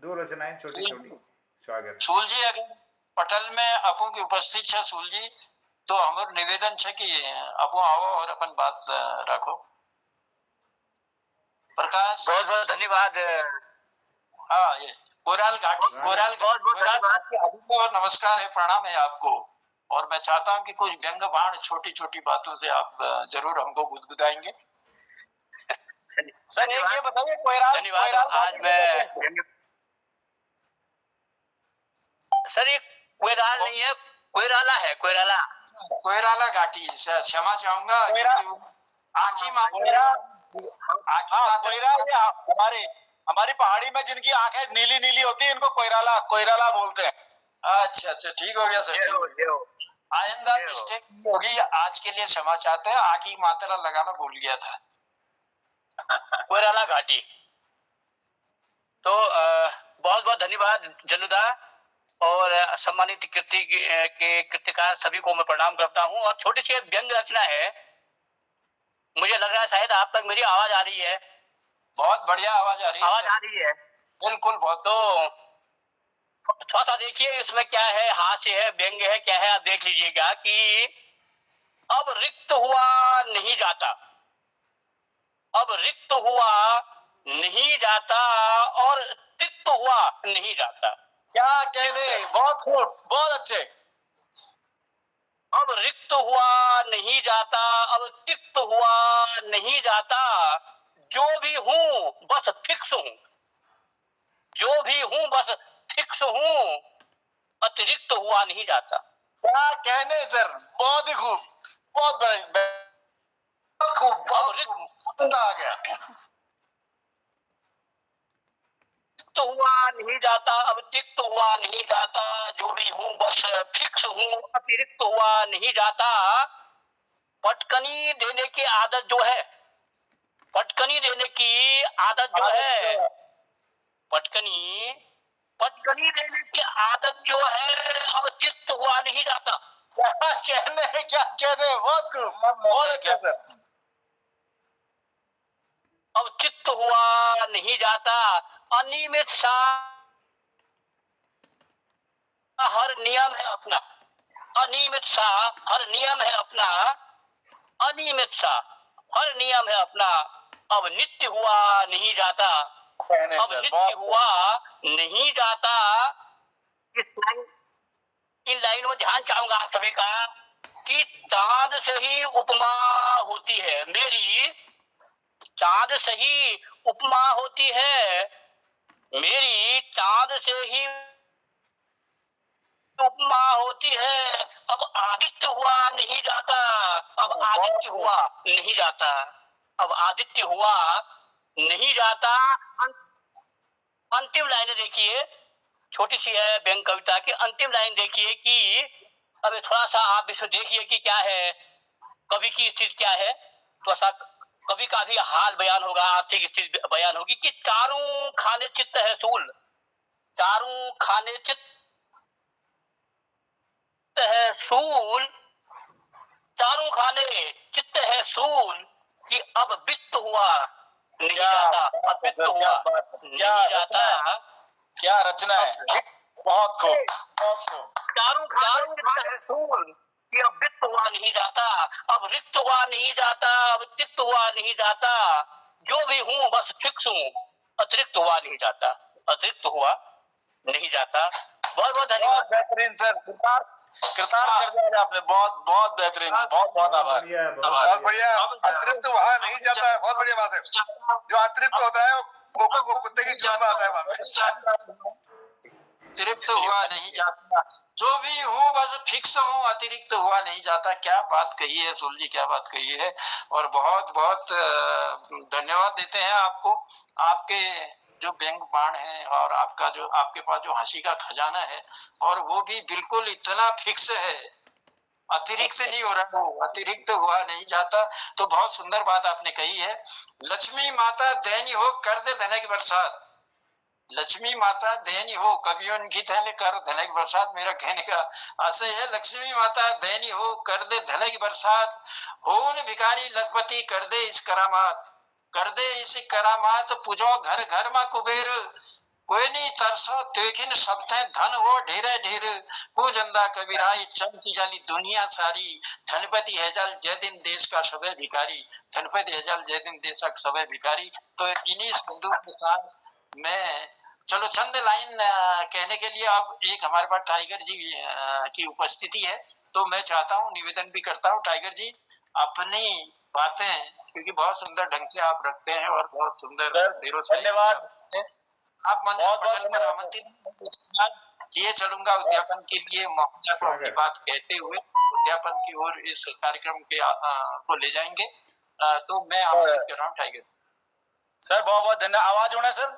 दो रचनाएं, छोटी छोटी स्वागत। सूल जी अगर पटल में आपो की उपस्थित है सूल जी, तो हमार निवेदन है कि आपो आओ और अपन बात रखो। प्रकाश, बहुत बहुत धन्यवाद। हाँ, ये कोराल घाटी, कोराल और नमस्कार है, प्रणाम है आपको। और मैं चाहता हूं कि कुछ व्यंग बाण छोटी छोटी बातों से आप जरूर हमको गुदगुदाएंगे। सर एक ये बताइए, कोयराल आज मैं सर ये कोयराल नहीं है, कोयराला है, कोयराला। कोयराला घाटी, क्षमा चाहूंगा आँखी कोयराल हमारी पहाड़ी में जिनकी आंखें नीली नीली होती है इनको कोयराला बोलते हैं। अच्छा अच्छा, ठीक हो गया सर। आइंदा मिस्टेक होगी, आज के लिए क्षमा चाहते हैं, आँखी मात्रा लगाना भूल गया था। कोयराला घाटी। तो बहुत बहुत धन्यवाद जनुदा, और सम्मानित कृति के कृतिकार सभी को मैं प्रणाम करता हूं। और छोटी सी व्यंग रचना है, मुझे लग रहा है शायद आप तक मेरी आवाज आ रही है। बहुत बढ़िया आवाज आ रही है। आवाज आ रही है बिल्कुल। बहुत तो थोड़ा सा देखिए इसमें क्या है, हास्य है, व्यंग है, क्या है, आप देख लीजिएगा कि अब रिक्त हुआ नहीं जाता, अब रिक्त हुआ नहीं जाता और तिक्त हुआ नहीं जाता। क्या कहने, बहुत खूब, बहुत अच्छे। अब रिक्त हुआ नहीं जाता, अब तिक्त हुआ नहीं जाता, जो भी हूं बस फिक्स हूं, जो भी हूं बस फिक्स हूं, अतिरिक्त हुआ नहीं जाता। क्या कहने सर, बहुत ही खूब, बहुत खूब, आ गया। तिक्त हुआ नहीं जाता, अब तिक्त हुआ नहीं जाता, जो भी हूं बस फिक्स हूं, अतिरिक्त हुआ नहीं जाता। पटकनी देने की आदत जो है, पटकनी देने की आदत जो है, पटकनी देने की आदत जो है, अब चित्त हुआ नहीं जाता। क्या कहने, बहुत खूब, बहुत अच्छा सर। अब चित्त हुआ नहीं जाता, अनियमित सा हर नियम है अपना, अनियमित सा हर नियम है अपना, अनियमित सा हर नियम है अपना, अब नित्य हुआ नहीं जाता, अब नित्य हुआ नहीं जाता। इन लाइनों में ध्यान चाहूंगा आप सभी का कि चांद से ही उपमा होती है मेरी, चांद से ही उपमा होती है मेरी, चांद से ही उपमा होती है, अब आदित्य हुआ नहीं जाता, अब आदित्य हुआ नहीं जाता, अब आदित्य हुआ नहीं जाता। अंतिम लाइन देखिए, छोटी सी है व्यंग कविता की, अंतिम लाइन देखिए कि अब थोड़ा सा आप इसमें देखिए कि क्या है, कवि की स्थिति क्या है, थोड़ा सा कवि का भी हाल बयान होगा, आर्थिक स्थिति बयान होगी कि चारों खाने चित्त है सूल, चारों खाने चित्त है सूल, चारों खाने चित्त है सूल, कि अब वित्त हुआ नहीं जाता, अब वित्त हुआ नहीं जाता। क्या रचना है, बहुत खूब, बहुत खूब। चारों खाने है सूल, कि अब वित्त हुआ नहीं जाता, अब रिक्त हुआ नहीं जाता, अब तिक्त हुआ नहीं जाता, जो भी हूं बस फिक्स हूं, अतिरिक्त हुआ नहीं जाता, अतिरिक्त हुआ नहीं जाता। बहुत बहुत धन्यवाद। बेहतरीन सर, कृतार्थ कर दिया आपने, बहुत बहुत बेहतरीन, बहुत बहुत आभार। बहुत बढ़िया। अतिरिक्त वहाँ नहीं जाता है, बहुत बढ़िया बात है। जो अतिरिक्त होता है वो कुत्ते की चोट में आता है वहाँ पे। अतिरिक्त हुआ नहीं जाता, जो भी हूँ बस फिक्स हूँ, अतिरिक्त हुआ नहीं जाता। क्या बात कही है सुल जी, क्या बात कही है। और बहुत बहुत धन्यवाद देते हैं आपको, आपके जो व्यंग बाण है और आपका जो आपके पास जो हंसी का खजाना है, और वो भी बिल्कुल इतना फिक्स है, अतिरिक्त नहीं हो रहा, वो अतिरिक्त हुआ नहीं जाता। तो बहुत सुंदर बात आपने कही है। लक्ष्मी माता दैनी हो कर दे धन की बरसात, लक्ष्मी माता दैनी हो, कभी उनकी थैले कर धन की बरसात। मेरा कहने का आशय है, लक्ष्मी माता दैनी हो कर दे धन की बरसात, हो उन भिखारी लखपति कर दे इस करामात, कर दे इस करामात, पूजो घर घर में कुबेर, कोई नहीं तरसो देखिन सबते धन हो ढेरे ढेर, पूजंदा कबीराई चमकी जाली दुनिया सारी, धनपति है जल जय दिन देश का सबे भिखारी, धनपति है जल जय दिन देश का सबे भिखारी। तो इन्हीं शब्दों के साथ मैं चलो चंद लाइन कहने के लिए अब एक हमारे पास टाइगर जी की उपस्थिति है, तो मैं चाहता हूँ, निवेदन भी करता हूँ, टाइगर जी अपनी बातें क्योंकि बहुत सुंदर ढंग से आप रखते हैं और बहुत सुंदर धन्यवाद। आप मंच पर आमंत्रित किए चलूंगा उद्यापन के लिए महोदया को अपनी बात कहते हुए उद्यापन की ओर इस कार्यक्रम के को ले जाएंगे। तो मैं आमंत्रित कर रहा हूँ टाइगर सर। बहुत बहुत धन्यवाद। आवाज होना सर,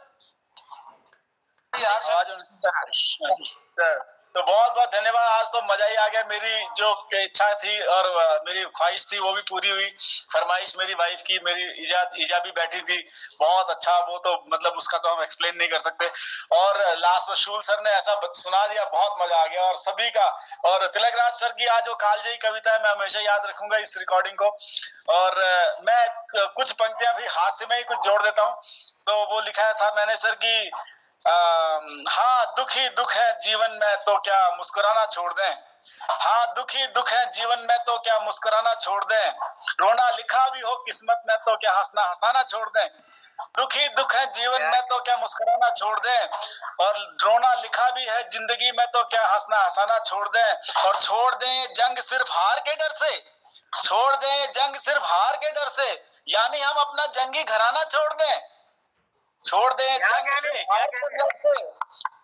आवाज होना सर। तो बहुत बहुत धन्यवाद। आज तो मजा ही आ गया। मेरी जो इच्छा थी और मेरी ख्वाहिश थी वो भी पूरी हुई। फरमाइश मेरी वाइफ की, मेरी ईजा भी बैठी थी। बहुत अच्छा, वो तो मतलब उसका तो हम एक्सप्लेन नहीं कर सकते। और लास्ट में शूल सर ने ऐसा सुना दिया, बहुत मजा आ गया। और सभी का, और तिलकराज सर की आज जो कालजयी कविता है मैं हमेशा याद रखूंगा इस रिकॉर्डिंग को। और मैं कुछ पंक्तियां भी हाथ से मैं ही कुछ जोड़ देता हूँ। तो वो लिखा था मैंने सर की हाँ दुख ही दुख है जीवन में तो क्या मुस्कुराना छोड़ दें। हाँ दुख ही दुख है जीवन में तो क्या मुस्कुराना छोड़ दें। रोना लिखा भी हो किस्मत में तो क्या हंसना हंसाना छोड़ दें। दुख ही दुख है जीवन में तो क्या मुस्कुराना छोड़ दें। और रोना लिखा भी है जिंदगी में तो क्या हंसना हंसाना छोड़ दें। और छोड़ दें जंग सिर्फ हार के डर से, छोड़ दें जंग सिर्फ हार के डर से, यानी हम अपना जंगी घराना छोड़ दें। छोड़ दें जंग सिर्फ हार के डर से।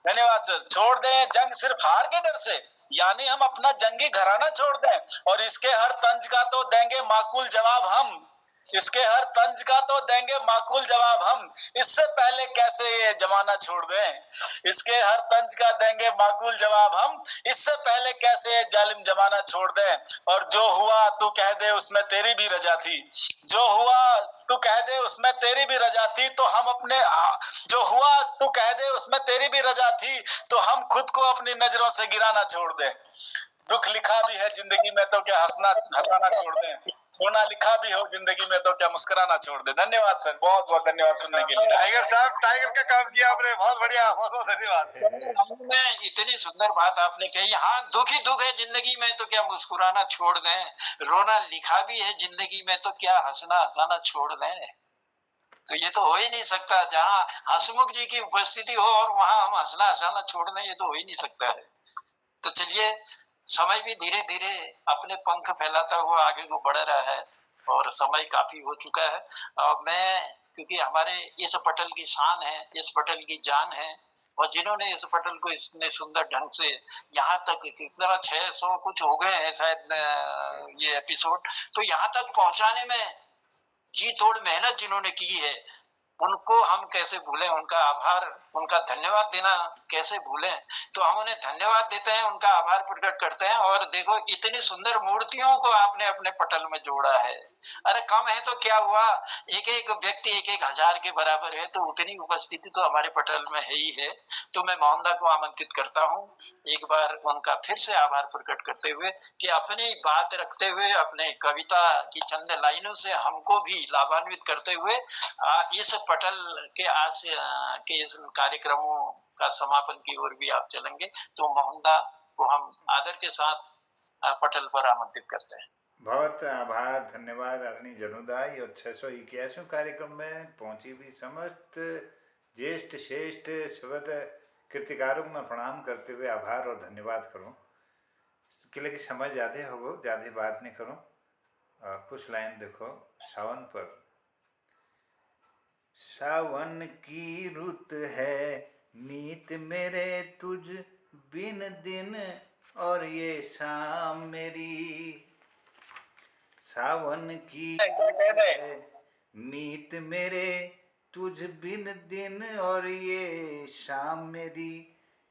धन्यवाद सर। छोड़ दें जंग सिर्फ हार के डर से, यानी हम अपना जंगी घराना छोड़ दें। और इसके हर तंज का तो देंगे माकूल जवाब हम, इसके हर तंज का तो देंगे माकूल जवाब हम। इससे पहले कैसे ये जमाना छोड़ दें। इसके हर तंज का देंगे माकूल जवाब हम, इससे पहले कैसे ये जालिम जमाना छोड़ दें। और जो हुआ तू कह दे उसमें तेरी भी रजा थी, जो हुआ तू कह दे उसमें तेरी भी रजा थी। तो हम अपने जो हुआ तू कह दे उसमें तेरी भी रजा थी, तो हम खुद को अपनी नजरों से गिराना छोड़ दें। दुख लिखा भी है जिंदगी में तो क्या हंसना हंसाना छोड़ दें। होना लिखा भी हो जिंदगी में तो क्या मुस्कुराना छोड़ दे। धन्यवाद सर, बहुत बहुत धन्यवाद सुनने के लिए। टाइगर साहब, टाइगर का काम किया आपने, बहुत बढ़िया, बहुत बहुत धन्यवाद। इतनी सुंदर बात आपने कही। हाँ दुख ही दुख है जिंदगी में तो क्या मुस्कुराना छोड़ दें। रोना लिखा भी है जिंदगी में तो क्या हंसना हंसाना छोड़ दें। तो ये तो हो ही नहीं सकता, जहाँ हसमुख जी की उपस्थिति हो और वहां हम हंसना हंसाना छोड़ दें, ये तो हो ही नहीं सकता है। तो चलिए, समय भी धीरे धीरे अपने पंख फैलाता हुआ आगे को बढ़ रहा है और समय काफी हो चुका है। मैं, क्योंकि हमारे इस पटल की शान है, इस पटल की जान है, और जिन्होंने इस पटल को इतने सुंदर ढंग से यहाँ तक, कितना 600 कुछ हो गए हैं शायद ये एपिसोड, तो यहाँ तक पहुंचाने में जी तोड़ मेहनत जिन्होंने की है, उनको हम कैसे भूलें। उनका आभार, उनका धन्यवाद देना कैसे भूलें। तो हम उन्हें धन्यवाद देते हैं, उनका आभार प्रकट करते हैं। और देखो इतनी सुंदर मूर्तियों को आपने अपने पटल में जोड़ा है। अरे कम है तो क्या हुआ, एक एक व्यक्ति 1-1 हजार के बराबर है, तो उतनी उपस्थिति तो हमारे पटल में है ही है। तो मैं मोहनदा को आमंत्रित करता हूँ एक बार उनका फिर से आभार प्रकट करते हुए कि अपनी बात रखते हुए, अपने कविता की चंद लाइनों से हमको भी लाभान्वित करते हुए इस पटल के आज के इस कार्यक्रमों का समापन की ओर भी आप चलेंगे। तो मोहनदा को हम आदर के साथ पटल पर आमंत्रित करते हैं। बहुत आभार, धन्यवाद आदरणीय जनुदाई। और 681 कार्यक्रम में पहुंची भी समस्त ज्येष्ठ श्रेष्ठ शब्द कृतिकारों में प्रणाम करते हुए आभार और धन्यवाद करूं। किले की समझ ज़्यादा हो, ज़्यादा बात नहीं करूं। कुछ लाइन देखो सावन पर। सावन की रुत है मीत मेरे तुझ बिन दिन, और ये शाम मेरी। सावन की रुत है मीत मेरे तुझ बिन दिन, और ये शाम मेरी।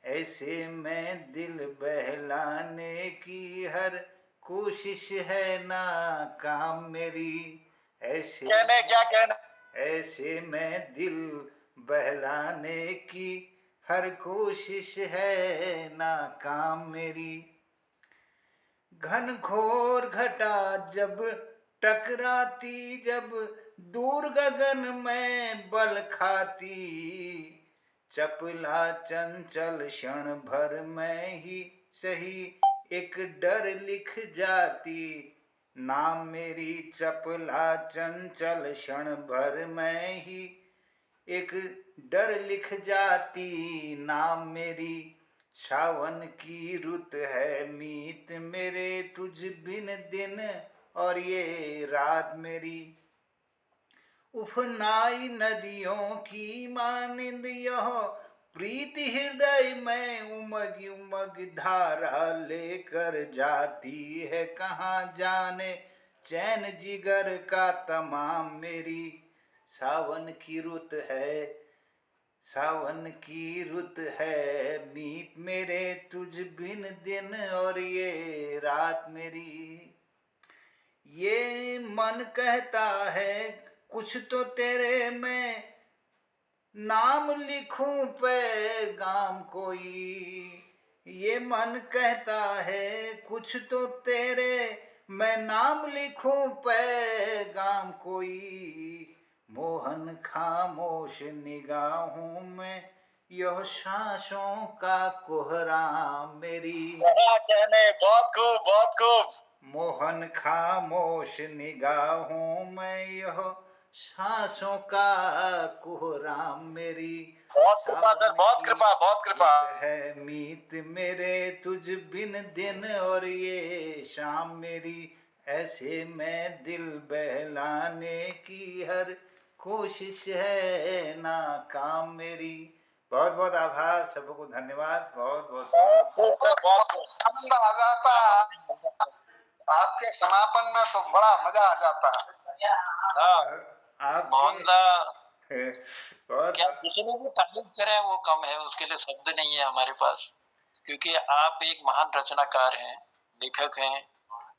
ऐसे में दिल बहलाने की हर कोशिश है नाकाम मेरी। ऐसे क्या कहना, ऐसे में दिल बहलाने की हर कोशिश है नाकाम मेरी। घनघोर घटा जब टकराती, जब दूर गगन में बल खाती, चपला चंचल क्षण भर में ही सही एक डर लिख जाती नाम मेरी। चपला चंचल क्षण भर में ही एक डर लिख जाती नाम मेरी। सावन की रुत है मीत मेरे तुझ बिन दिन और ये रात मेरी, उफनाई नदियों की मानिंद यह प्रीति हृदय में उमग उमग धारा लेकर जाती है कहाँ जाने चैन जिगर का तमाम मेरी। सावन की रुत है, सावन की रुत है मीत मेरे तुझ बिन दिन और ये रात मेरी। ये मन कहता है कुछ तो तेरे में नाम लिखूं पैगाम कोई, ये मन कहता है कुछ तो तेरे मैं नाम लिखूं पैगाम कोई। मोहन खामोश निगाहों में यह सांसों का कोहराम मेरी। बहुत खूब बहुत खूब। मोहन खामोश निगाहों में यह सांसों का कोहराम मेरी। बहुत कृपा सर, बहुत कृपा, बहुत कृपा है मीत मेरे तुझ बिन दिन और ये शाम मेरी। ऐसे में दिल बहलाने की हर कोशिश है नाकाम मेरी। बहुत बहुत आभार, सबको धन्यवाद, बहुत बहुत आनंद आ जाता है आपके समापन में, तो बड़ा मजा आ जाता है। आप मोहनदा बहुत क्या जिसने भी तारीफ करे वो कम है, उसके लिए शब्द नहीं है हमारे पास, क्योंकि आप एक महान रचनाकार हैं, लेखक हैं,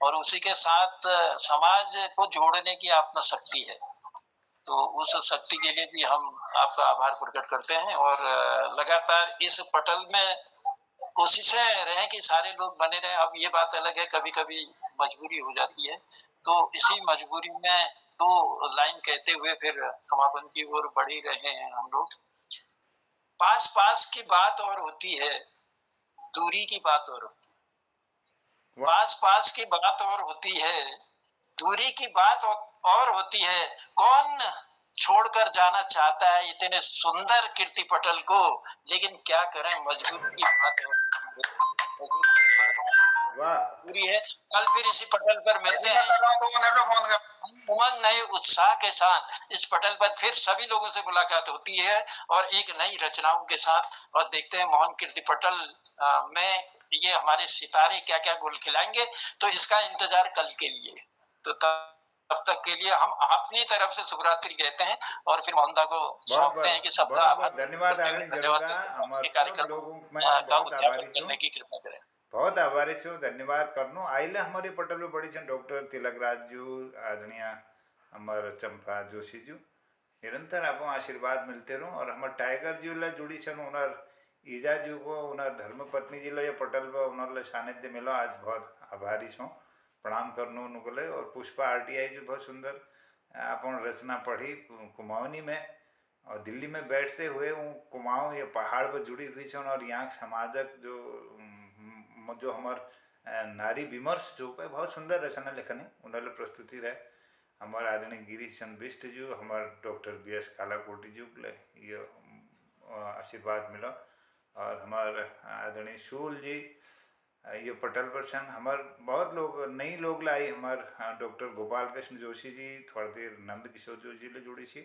और उसी के साथ समाज को जोड़ने की आपना शक्ति है। तो उस शक्ति के लिए भी हम आपका आभार प्रकट करते हैं और लगातार इस पटल में कोशिशें रहें कि सारे लोग बने रहें। अब ये बात अलग है, कभी कभी मजबूरी हो जाती है, तो इसी मजबूरी में दो लाइन कहते हुए फिर समापन की ओर बढ़ ही रहे हैं हम लोग। पास पास की बात और होती है, दूरी की बात और होती है। पास पास की बात और होती है, दूरी की बात और होती है। कौन छोड़कर जाना चाहता है इतने सुंदर कीर्ति पटल को, लेकिन क्या करें, मजबूरी की बात और पूरी है। कल फिर इसी पटल पर मिलते हैं, उमंग नए उत्साह के साथ इस पटल पर फिर सभी लोगों से मुलाकात होती है और एक नई रचनाओं के साथ। और देखते हैं मोहन कीर्ति पटल में ये हमारे सितारे क्या क्या गुल खिलाएंगे, तो इसका इंतजार कल के लिए। तो तब तक के लिए हम अपनी तरफ से शुभरात्रि कहते हैं और फिर मोहनदा को सौंपते हैं कि सबका धन्यवाद करने की कृपा करें। बहुत आभारी छू, धन्यवाद करनो। आइले हमारे पटल में बड़ी छन डॉक्टर तिलकराज जू, आदरणीय अमर चंपा जोशी जू, निरंतर आपको आशीर्वाद मिलते रहो। और हमारे टाइगर जी ला जुड़ी छन उनर ईजा जी को उनर धर्म पत्नी जी ला पटल पर उनर सानिध्य मिलो, आज बहुत आभारी छो, प्रणाम करनो उनको ले। और पुष्पा RTI जो बहुत सुंदर अपन रचना पढ़ी कुमाऊनी में, और दिल्ली में बैठते हुए वो कुमाऊँ ये पहाड़ पर जुड़ी हुई छन, और यहाँ समाजक जो हमार नारी विमर्श जो पे बहुत सुंदर रचना लेखनी उन्होंने प्रस्तुति रहे। हमारे आदरणीय गिरीश चंद्र बिष्ट जी, हमारे डॉक्टर BS कालाकोटी जी को ये आशीर्वाद मिला। और हमारे आदरणीय शूल जी ये पटल पर छन। हमारे बहुत लोग नई लोग लाई, हमारे डॉक्टर गोपाल कृष्ण जोशी जी, थोड़ी देर नंद किशोर जोशी ले जुड़ी थी।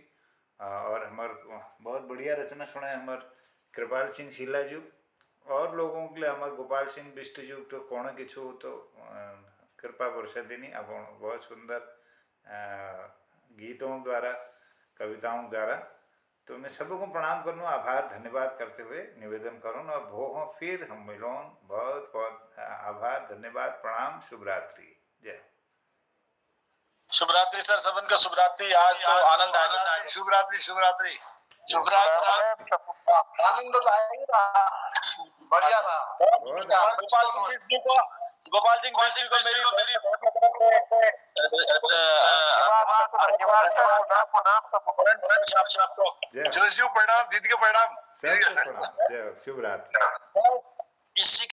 और हमारे बहुत बढ़िया रचना सुना हमारे कृपाल सिंह शीला जी। और लोगों के लिए हमारे गोपाल सिंह बिष्ट जी तो कौन किछु तो कृपा वर्षा देनी अब बहुत सुंदर गीतों द्वारा कविताओं द्वारा। तो मैं सबको प्रणाम करूँ, आभार धन्यवाद करते हुए निवेदन करूँ और भो हो फिर हम मिलोन। बहुत बहुत आभार धन्यवाद प्रणाम, शुभरात्रि, जय। शुभरात्रि सर, सबन का शुभरात्रि। आज तो आनंद आया, शुभरात्रि शुभरात्रि शुभरात्रि, आनंददायी रहा, बढ़िया रहा। गोपाल सिंह बिष्ट को मेरी जोशी प्रणाम, दीदी के प्रणाम, शुभरात्रि। इसी